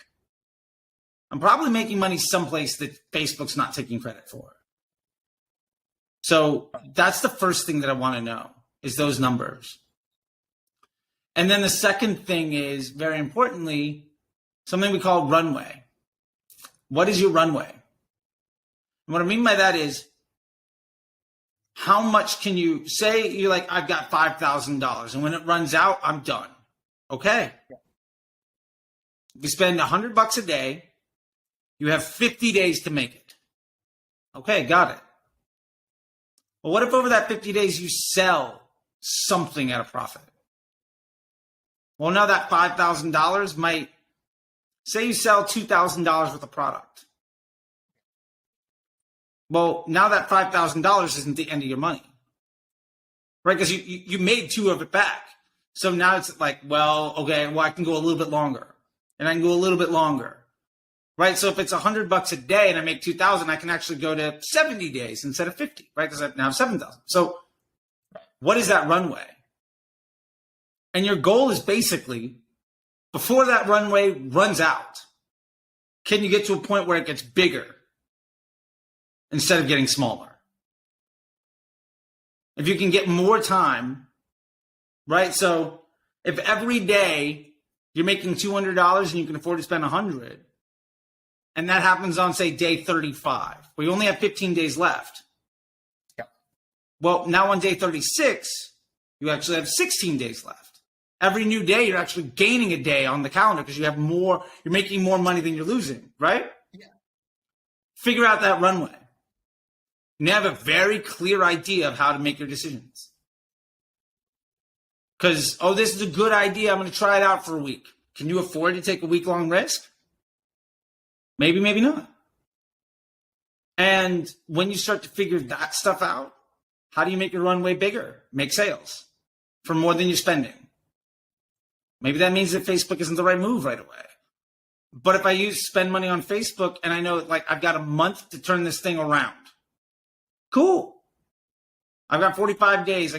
S2: I'm probably making money someplace that Facebook's not taking credit for. So that's the first thing that I want to know, is those numbers. And then the second thing is, very importantly, something we call runway. What is your runway? And what I mean by that is, how much can you say? You're like, I've got $5,000, and when it runs out, I'm done. Okay. Yeah. You spend $100 a day. You have 50 days to make it. Okay, got it. Well, what if over that 50 days you sell something at a profit? Well, now that $5,000 might, say you sell $2,000 worth of product. Well, now that $5,000 isn't the end of your money, right? Because you made two of it back. So now it's like, well, okay, well, I can go a little bit longer, and I can go a little bit longer, right? So if it's $100 a day and I make 2,000, I can actually go to 70 days instead of 50, right? Because I now have 7,000. So what is that runway? And your goal is basically, before that runway runs out, can you get to a point where it gets bigger instead of getting smaller? If you can get more time, right? So if every day you're making $200 and you can afford to spend $100, and that happens on, say, day 35, where you only have 15 days left.
S1: Yeah.
S2: Well, now on day 36, you actually have 16 days left. Every new day, you're actually gaining a day on the calendar because you have more, you're making more money than you're losing, right?
S1: Yeah.
S2: Figure out that runway. And you have a very clear idea of how to make your decisions. Because, oh, this is a good idea. I'm going to try it out for a week. Can you afford to take a week-long risk? Maybe, maybe not. And when you start to figure that stuff out, how do you make your runway bigger? Make sales for more than you're spending. Maybe that means that Facebook isn't the right move right away. But if I spend money on Facebook and I know like I've got a month to turn this thing around, cool. I've got 45 days.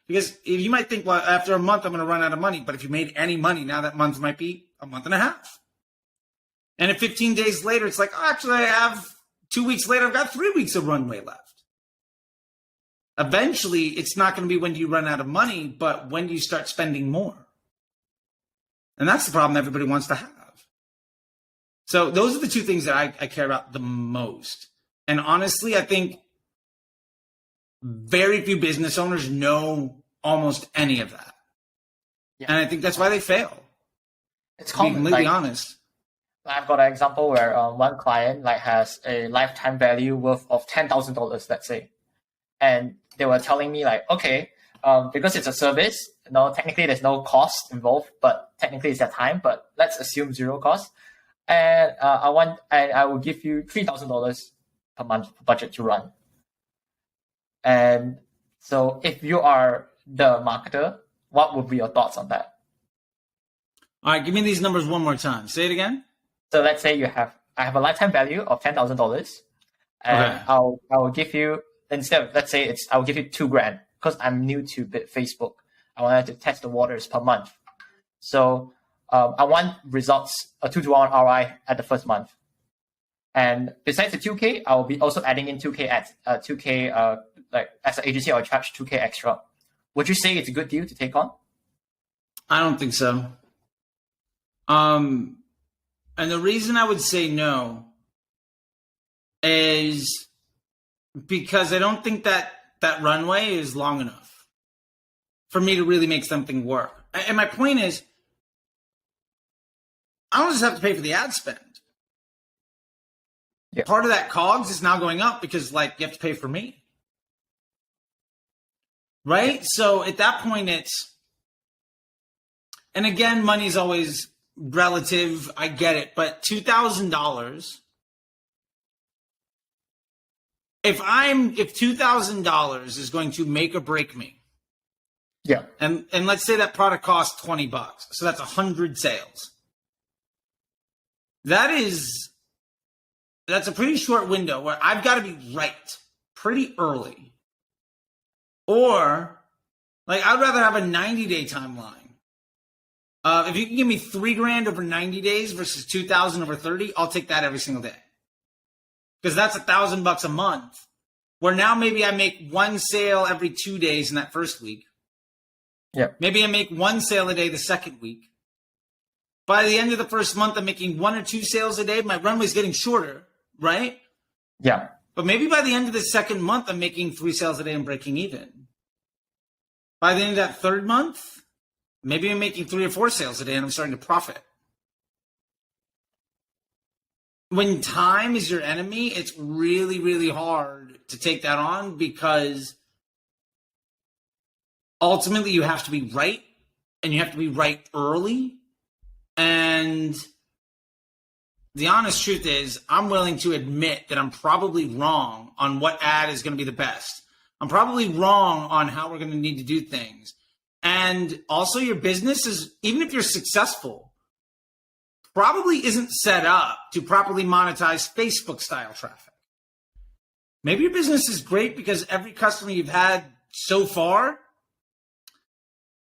S2: Because you might think, well, after a month, I'm going to run out of money. But if you made any money, now that month might be a month and a half. And if 15 days later, it's like, oh, actually, I have 2 weeks later, I've got 3 weeks of runway left. Eventually, it's not going to be when do you run out of money, but when do you start spending more? And that's the problem everybody wants to have. So those are the two things that I care about the most. And honestly, I think very few business owners know almost any of that. Yeah. And I think that's why they fail.
S1: It's common.
S2: To be completely honest.
S1: I've got an example where one client has a lifetime value worth of $10,000, let's say. And they were telling me okay, because it's a service, technically there's no cost involved, but technically it's their time, but let's assume zero cost. And I will give you $3,000 per month budget to run. And so if you are the marketer, what would be your thoughts on that?
S2: All right, give me these numbers one more time. Say it again.
S1: So let's say I have a lifetime value of $10,000, and okay. I will give you, instead of, let's say I'll give you $2,000 because I'm new to Facebook. I wanted to test the waters per month. So I want results, a 2-to-1 ROI at the first month. And besides the 2K, I will be also adding in 2K ads, 2K, as an agency, I'll charge 2K extra. Would you say it's a good deal to take on?
S2: I don't think so. And the reason I would say no is because I don't think that runway is long enough for me to really make something work. And my point is, I don't just have to pay for the ad spend. Yeah. Part of that COGS is now going up because you have to pay for me. Right? So at that point and again, money is always relative. I get it. But $2,000, if $2,000 is going to make or break me.
S1: Yeah.
S2: And let's say that product costs $20. So that's 100 sales. That's a pretty short window where I've got to be right pretty early. Or, I'd rather have a 90-day timeline. If you can give me $3,000 over 90 days versus $2,000 over 30, I'll take that every single day. Because that's $1,000 a month. Where now maybe I make one sale every 2 days in that first week.
S1: Yeah.
S2: Maybe I make one sale a day the second week. By the end of the first month, I'm making 1 or 2 sales a day. My runway's getting shorter, right?
S1: Yeah.
S2: But maybe by the end of the second month, I'm making 3 sales a day and breaking even. By the end of that third month, maybe I'm making 3 or 4 sales a day and I'm starting to profit. When time is your enemy, it's really, really hard to take that on because ultimately you have to be right and you have to be right early. And the honest truth is I'm willing to admit that I'm probably wrong on what ad is going to be the best. I'm probably wrong on how we're going to need to do things. And also your business is, even if you're successful, probably isn't set up to properly monetize Facebook style traffic. Maybe your business is great because every customer you've had so far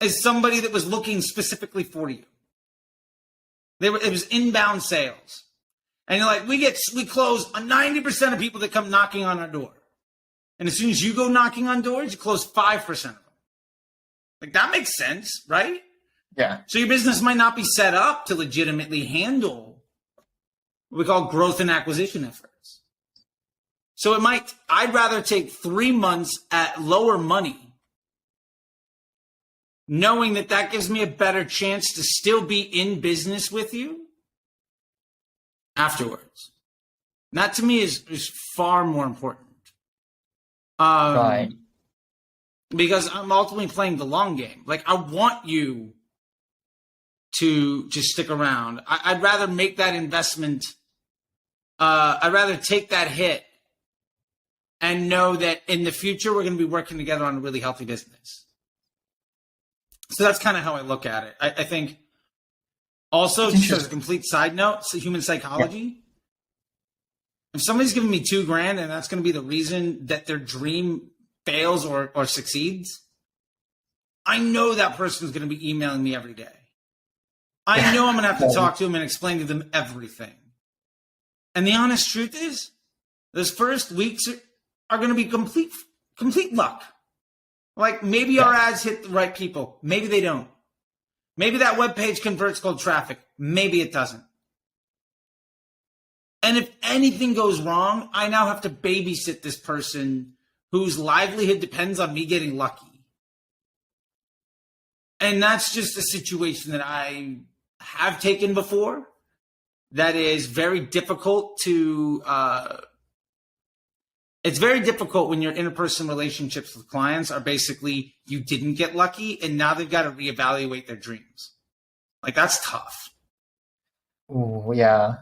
S2: is somebody that was looking specifically for you. It was inbound sales. And you're like, we close 90% of people that come knocking on our door. And as soon as you go knocking on doors, you close 5% of them. That makes sense, right?
S1: Yeah.
S2: So your business might not be set up to legitimately handle what we call growth and acquisition efforts. So I'd rather take 3 months at lower money, knowing that gives me a better chance to still be in business with you afterwards. That to me is far more important.
S1: Right.
S2: because I'm ultimately playing the long game. Like, I want you to stick around. I'd rather make that investment. I'd rather take that hit and know that in the future we're going to be working together on a really healthy business. So that's kind of how I look at it. I think also, just as a complete side note, so human psychology. Yeah. If somebody's giving me $2,000 and that's going to be the reason that their dream fails or succeeds, I know that person is going to be emailing me every day. I know I'm going to have to talk to them and explain to them everything. And the honest truth is, those first weeks are going to be complete luck. Like, maybe our ads hit the right people. Maybe they don't. Maybe that web page converts cold traffic. Maybe it doesn't. And if anything goes wrong, I now have to babysit this person whose livelihood depends on me getting lucky. And that's just a situation that I have taken before that is very difficult to it's very difficult when your interpersonal relationships with clients are basically you didn't get lucky and now they've got to reevaluate their dreams. Like, that's tough.
S1: Oh, yeah.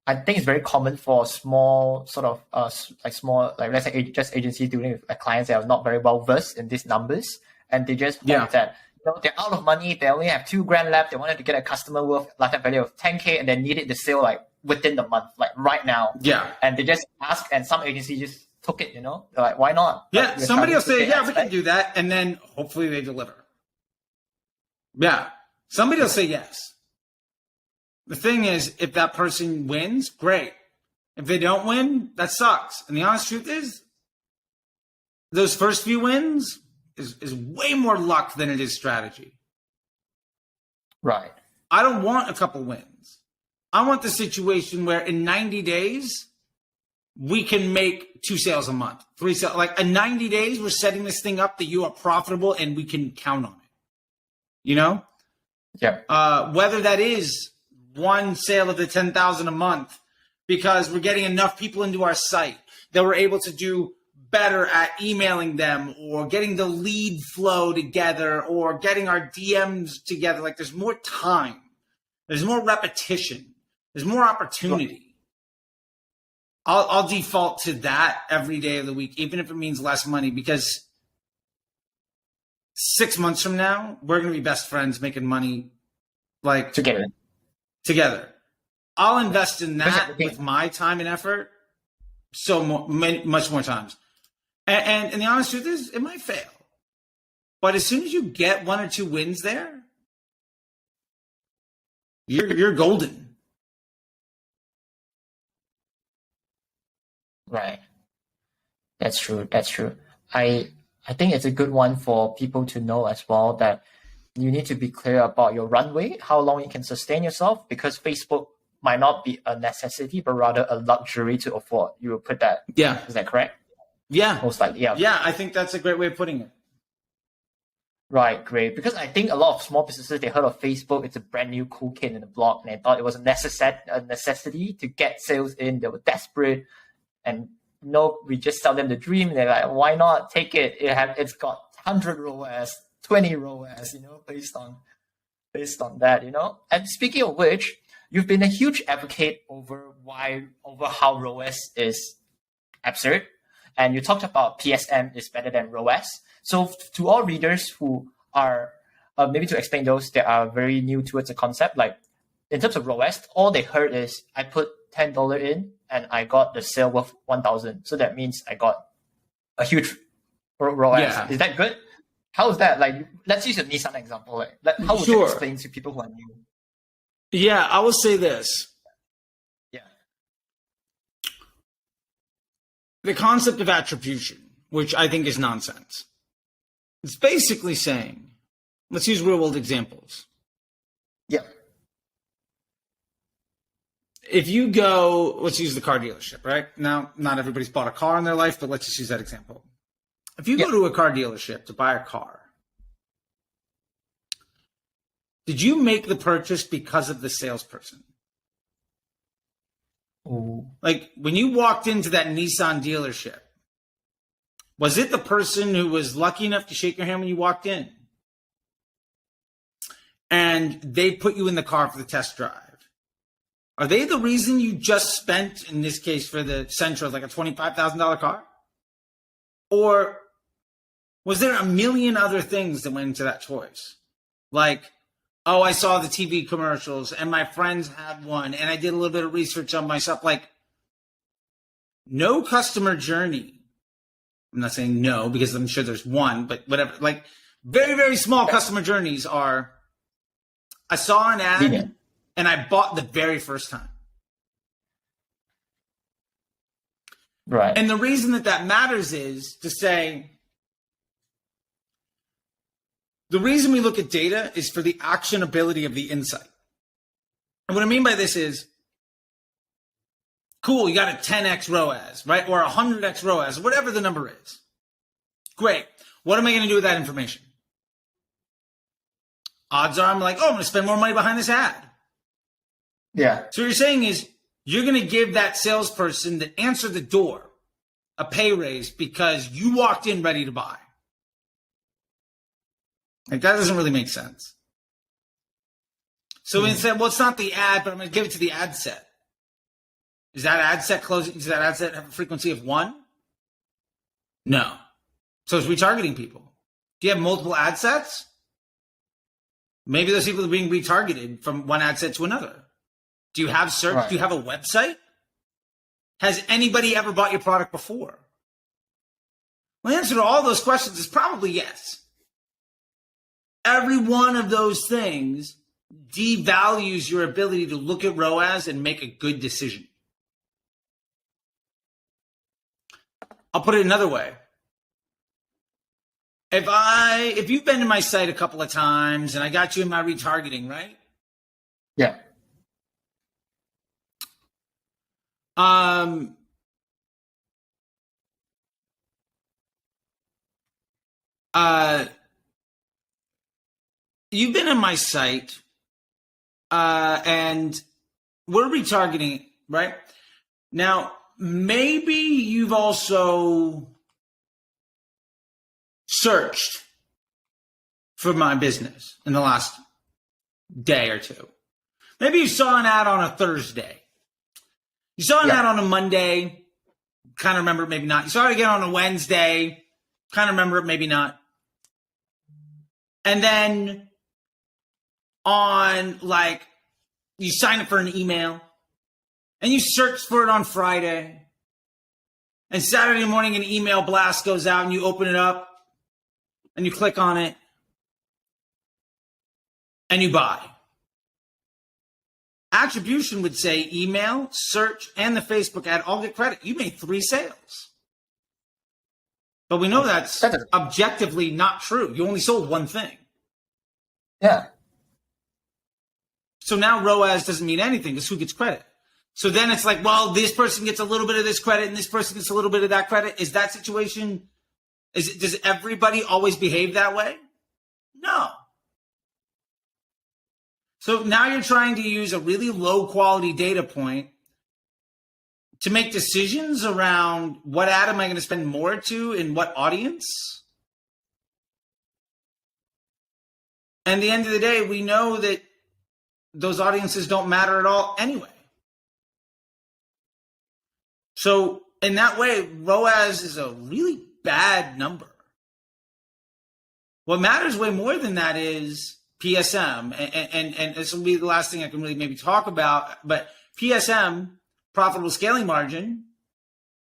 S1: I think it's very common for small sort of let's say just agency dealing with clients that are not very well versed in these numbers, and they just hope that they're out of money, they only have $2,000 left, they wanted to get a customer worth lifetime value of 10K, and they needed the sale like within the month, like right now.
S2: Yeah.
S1: And they just ask, and some agency just took it, They're like, why not?
S2: Yeah,
S1: like,
S2: somebody will say, yeah, we can do that, and then hopefully they deliver. Yeah, somebody will say yes. The thing is, if that person wins, great. If they don't win, that sucks. And the honest truth is, those first few wins is way more luck than it is strategy.
S1: Right.
S2: I don't want a couple wins. I want the situation where in 90 days, we can make 2 sales a month, 3 sales. Like, in 90 days, we're setting this thing up that you are profitable and we can count on it.
S1: Yeah.
S2: Whether that is 1 sale of the 10,000 a month because we're getting enough people into our site that we're able to do better at emailing them or getting the lead flow together or getting our DMs together. Like, there's more time. There's more repetition. There's more opportunity. I'll default to that every day of the week, even if it means less money, because 6 months from now, we're going to be best friends making money like together. I'll invest in that with my time and effort much more times. And the honest truth is, it might fail. But as soon as you get 1 or 2 wins there, you're golden.
S1: Right. That's true. I think it's a good one for people to know as well, that you need to be clear about your runway, how long you can sustain yourself, because Facebook might not be a necessity, but rather a luxury to afford. You will put that.
S2: Yeah.
S1: Is that correct?
S2: Yeah.
S1: Most likely. Yeah.
S2: Yeah, I think that's a great way of putting it.
S1: Right, great. Because I think a lot of small businesses, they heard of Facebook. It's a brand new cool kid in the block, and they thought it was a necessity to get sales in. They were desperate. And we just sell them the dream. They're like, why not take it? It's got 100 ROAS, 20 ROAS, based on that, And speaking of which, you've been a huge advocate over how ROAS is absurd, and you talked about PSM is better than ROAS. So to all readers who are maybe to explain those that are very new towards the concept, like in terms of ROAS, all they heard is I put $10 in and I got the sale worth 1,000. So that means I got a huge ROAS. Yeah. Is that good? How is that? Like, let's use a Nissan example. How would you explain to people who are new?
S2: Yeah, I will say this.
S1: Yeah.
S2: The concept of attribution, which I think is nonsense. It's basically saying, let's use real world examples.
S1: Yeah.
S2: If you go, let's use the car dealership, right? Now, not everybody's bought a car in their life, but let's just use that example. If you go to a car dealership to buy a car, did you make the purchase because of the salesperson?
S1: Ooh.
S2: Like, when you walked into that Nissan dealership, Was it the person who was lucky enough to shake your hand when you walked in? And they put you in the car for the test drive? Are they the reason you just spent, in this case for the Sentra, like a $25,000 car? Or was there a million other things that went into that choice? Like, oh, I saw the TV commercials and my friends had one and I did a little bit of research on myself. Like, no customer journey. I'm not saying no, because I'm sure there's one, but whatever. Like, very, very small customer journeys are, I saw an ad and I bought the very first time.
S1: Right.
S2: And the reason that matters is to say, the reason we look at data is for the actionability of the insight. And what I mean by this is, cool, you got a 10x ROAS, right? Or 100x ROAS, whatever the number is. Great. What am I going to do with that information? Odds are I'm like, oh, I'm going to spend more money behind this ad.
S1: Yeah.
S2: So what you're saying is you're going to give that salesperson that answered the door a pay raise because you walked in ready to buy. Like, that doesn't really make sense. So we said, well, it's not the ad, but I'm going to give it to the ad set. Is that ad set closing? Does that ad set have a frequency of 1? No. So it's retargeting people. Do you have multiple ad sets? Maybe those people are being retargeted from one ad set to another. Do you have search? Right. Do you have a website? Has anybody ever bought your product before? Well, the answer to all those questions is probably yes. Every one of those things devalues your ability to look at ROAS and make a good decision. I'll put it another way. If you've been to my site a couple of times and I got you in my retargeting, right?
S1: Yeah.
S2: You've been on my site, and we're retargeting, right? Now, maybe you've also searched for my business in the last day or two. Maybe you saw an ad on a Thursday. You saw an ad on a Monday, kind of remember it, maybe not. You saw it again on a Wednesday, kind of remember it, maybe not. And then on, like, you sign up for an email and you search for it on Friday, and Saturday morning an email blast goes out and you open it up and you click on it and you buy. Attribution would say email, search, and the Facebook ad all get credit. You made 3 sales. But we know that's objectively not true. You only sold one thing.
S1: Yeah.
S2: So now ROAS doesn't mean anything because who gets credit? So then it's like, well, this person gets a little bit of this credit and this person gets a little bit of that credit. Is that situation, does everybody always behave that way? No. So now you're trying to use a really low quality data point to make decisions around what ad am I going to spend more to in what audience? And at the end of the day, we know that those audiences don't matter at all anyway. So in that way, ROAS is a really bad number. What matters way more than that is PSM. And this will be the last thing I can really maybe talk about. But PSM, profitable scaling margin,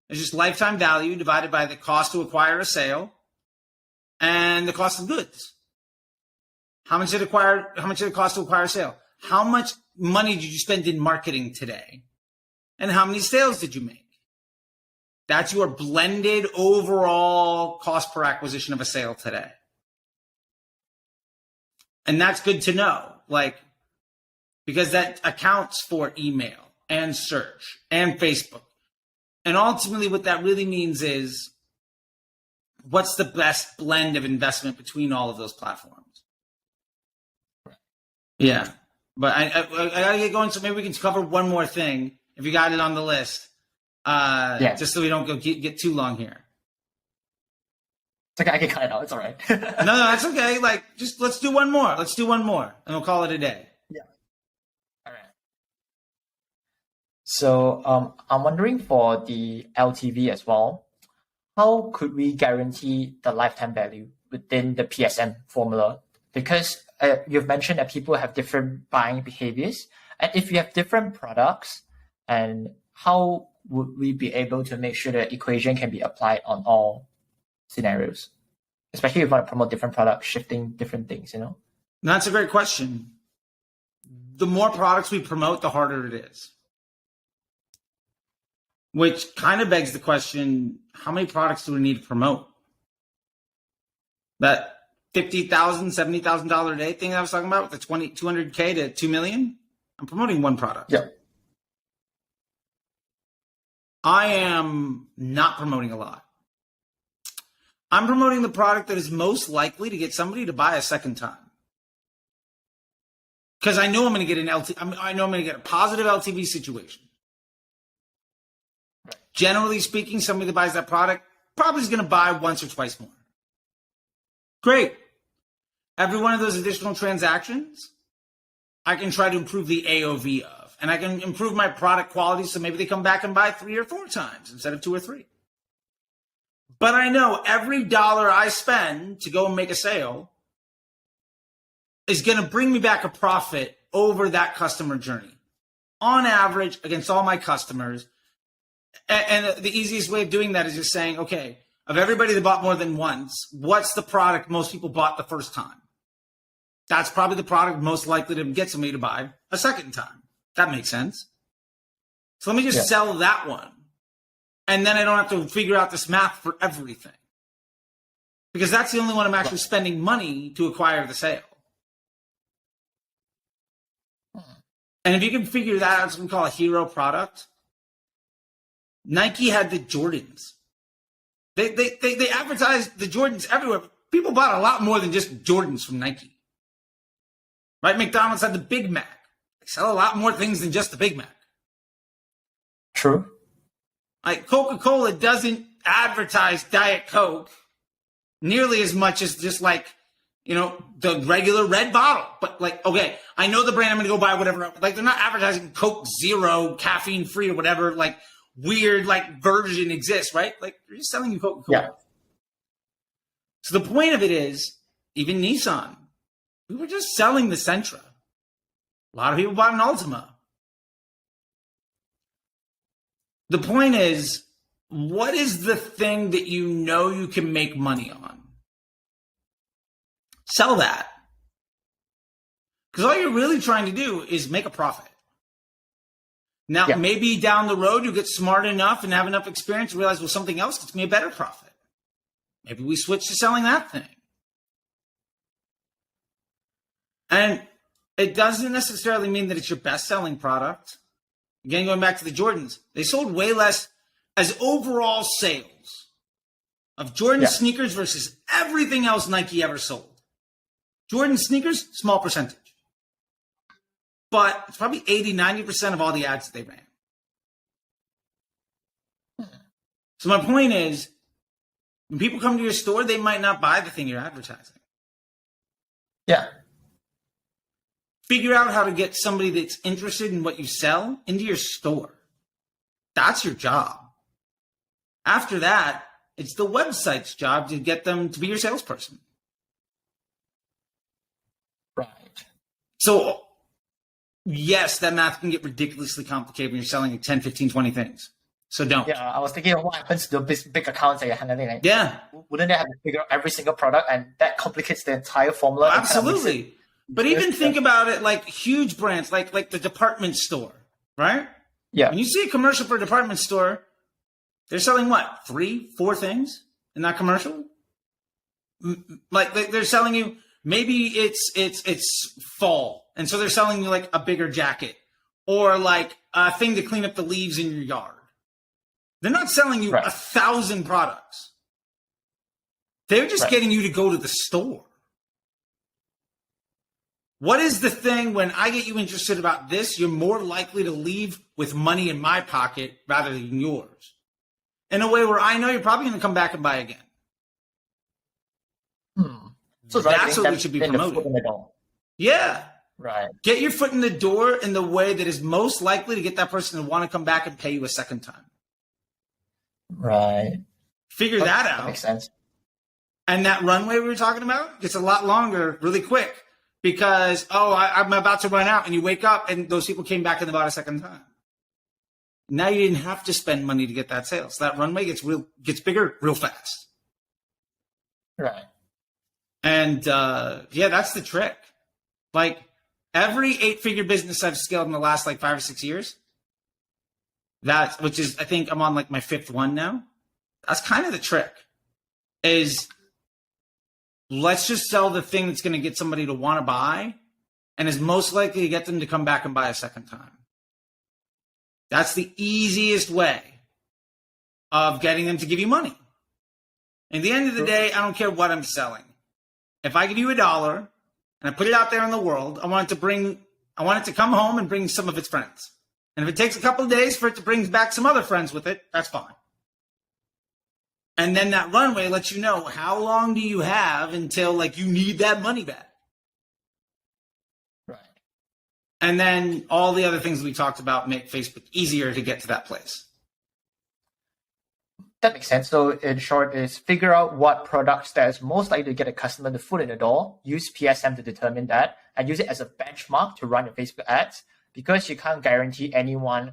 S2: is just lifetime value divided by the cost to acquire a sale and the cost of goods. How much did it cost to acquire a sale? How much money did you spend in marketing today? And how many sales did you make? That's your blended overall cost per acquisition of a sale today. And that's good to know, like, because that accounts for email and search and Facebook. And ultimately what that really means is, what's the best blend of investment between all of those platforms? Yeah. But I gotta get going, so maybe we can cover one more thing if you got it on the list. Just so we don't get too long here.
S1: It's okay, I can cut it out. It's all right.
S2: No, that's okay. Like, just let's do one more. Let's do one more, and we'll call it a day.
S1: Yeah. All right. So I'm wondering for the LTV as well, how could we guarantee the lifetime value within the PSM formula? Because you've mentioned that people have different buying behaviors, and if you have different products, and how would we be able to make sure the equation can be applied on all scenarios, especially if you want to promote different products, shifting different things, you know?
S2: That's a great question. The more products we promote, the harder it is. Which kind of begs the question, how many products do we need to promote? That $50,000, $70,000 a day thing I was talking about with the $200K to $2 million? I'm promoting one product.
S1: Yeah.
S2: I am not promoting a lot. I'm promoting the product that is most likely to get somebody to buy a second time. Because I know I'm going to get I know I'm going to get a positive LTV situation. Right. Generally speaking, somebody that buys that product probably is going to buy once or twice more. Great. Every one of those additional transactions, I can try to improve the AOV of. And I can improve my product quality so maybe they come back and buy 3 or 4 times instead of 2 or 3. But I know every dollar I spend to go and make a sale is going to bring me back a profit over that customer journey. On average, against all my customers. And the easiest way of doing that is just saying, okay, of everybody that bought more than once, what's the product most people bought the first time? That's probably the product most likely to get somebody to buy a second time. That makes sense. So let me just sell that one. And then I don't have to figure out this math for everything. Because that's the only one I'm actually spending money to acquire the sale. And if you can figure that out, it's what we call a hero product. Nike had the Jordans. They advertised the Jordans everywhere. People bought a lot more than just Jordans from Nike. Right? McDonald's had the Big Mac. They sell a lot more things than just the Big Mac.
S1: True.
S2: Like Coca-Cola doesn't advertise Diet Coke nearly as much as just like, you know, the regular red bottle. But like, okay, I know the brand, I'm going to go buy whatever. Like they're not advertising Coke Zero, caffeine free or whatever, like weird like version exists, right? Like they're just selling you Coca-Cola.
S1: Yeah.
S2: So the point of it is, even Nissan, we were just selling the Sentra. A lot of people bought an Altima. The point is, what is the thing that you know you can make money on? Sell that. Because all you're really trying to do is make a profit. Now, maybe down the road, you get smart enough and have enough experience to realize, well, something else gets me a better profit. Maybe we switch to selling that thing. And it doesn't necessarily mean that it's your best-selling product. Again, going back to the Jordans, they sold way less as overall sales of Jordan sneakers versus everything else Nike ever sold. Jordan sneakers, small percentage. But it's probably 80, 90% of all the ads that they ran. So my point is, when people come to your store, they might not buy the thing you're advertising.
S1: Yeah.
S2: Figure out how to get somebody that's interested in what you sell into your store. That's your job. After that, it's the website's job to get them to be your salesperson.
S1: Right.
S2: So, yes, that math can get ridiculously complicated when you're selling 10, 15, 20 things. So don't.
S1: Yeah, I was thinking of what happens to those big accounts that you're handling. Like,
S2: yeah.
S1: Wouldn't they have to figure out every single product, and that complicates the entire formula?
S2: Absolutely. But even think about it like huge brands, like the department store, right?
S1: Yeah.
S2: When you see a commercial for a department store, they're selling what? 3, 4 things in that commercial? Like they're selling you, maybe it's fall. And so they're selling you like a bigger jacket or like a thing to clean up the leaves in your yard. They're not selling you 1,000 products. They're just getting you to go to the store. What is the thing when I get you interested about this, you're more likely to leave with money in my pocket rather than yours? In a way where I know you're probably going to come back and buy again.
S1: So
S2: That's what we should be promoting.
S1: The foot in the door.
S2: Yeah.
S1: Right.
S2: Get your foot in the door in the way that is most likely to get that person to want to come back and pay you a second time.
S1: Right.
S2: Figure that out.
S1: That makes sense.
S2: And that runway we were talking about gets a lot longer really quick because, I'm about to run out, and you wake up and those people came back and they bought a second time. Now you didn't have to spend money to get that sale. So that runway gets bigger real fast.
S1: Right.
S2: And that's the trick. Like every 8-figure business I've scaled in the last 5 or 6 years, which is, I think I'm on my 5th one now. That's kind of the trick is let's just sell the thing that's going to get somebody to want to buy and is most likely to get them to come back and buy a second time. That's the easiest way of getting them to give you money. At the end of the day, I don't care what I'm selling. If I give you $1 and I put it out there in the world, I want it to come home and bring some of its friends. And if it takes a couple of days for it to bring back some other friends with it, that's fine. And then that runway lets you know how long do you have until you need that money back.
S1: Right.
S2: And then all the other things we talked about make Facebook easier to get to that place.
S1: That makes sense. So in short is figure out what products that is most likely to get a customer the foot in the door, use PSM to determine that, and use it as a benchmark to run your Facebook ads, because you can't guarantee anyone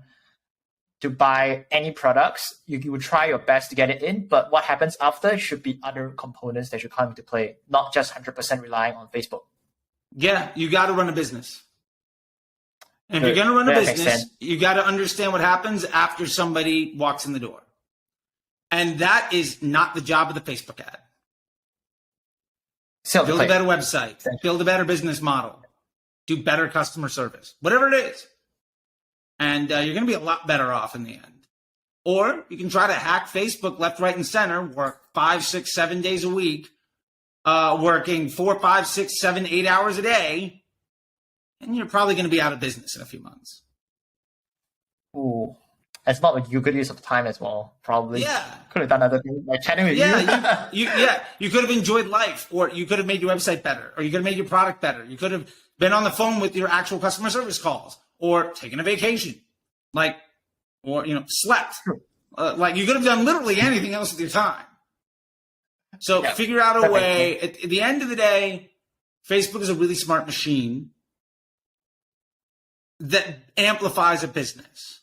S1: to buy any products. You will try your best to get it in, but what happens after should be other components that should come into play, not just 100% relying on Facebook.
S2: Yeah, you got to run a business. And if you're going to run a business, you got to understand what happens after somebody walks in the door. And that is not the job of the Facebook ad. Build a better website, build a better business model, do better customer service, whatever it is. And you're going to be a lot better off in the end. Or you can try to hack Facebook left, right, and center, work 5, 6, 7 days a week, working 4, 5, 6, 7, 8 hours a day, and you're probably going to be out of business in a few months.
S1: Ooh. It's not a good use of time as well, probably.
S2: Yeah.
S1: Could have done other things like chatting with you.
S2: You could have enjoyed life, or you could have made your website better, or you could have made your product better. You could have been on the phone with your actual customer service calls, or taken a vacation, or slept. You could have done literally anything else with your time. So figure out a way. At the end of the day, Facebook is a really smart machine that amplifies a business.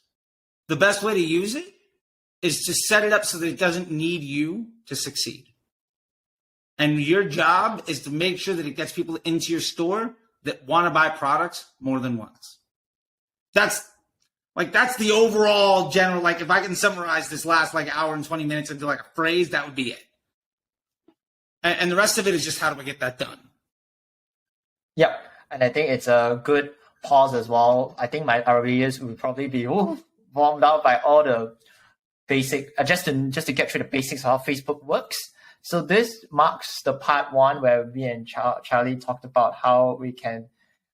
S2: The best way to use it is to set it up so that it doesn't need you to succeed. And your job is to make sure that it gets people into your store that want to buy products more than once. That's the overall general, if I can summarize this last hour and 20 minutes into a phrase, that would be it. And the rest of it is just how do I get that done? Yep.
S1: And I think it's a good pause as well. I think our readers will probably be warmed out by all the basic, just to get through the basics of how Facebook works. So this marks the part 1 where me and Charlie talked about how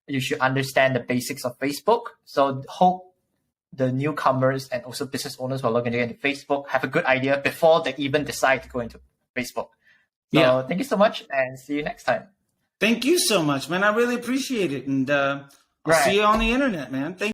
S1: you should understand the basics of Facebook. So hope the newcomers and also business owners who are looking to get into Facebook have a good idea before they even decide to go into Facebook. So thank you so much, and see you next time.
S2: Thank you so much, man. I really appreciate it. And I'll see you on the internet, man. Thank you.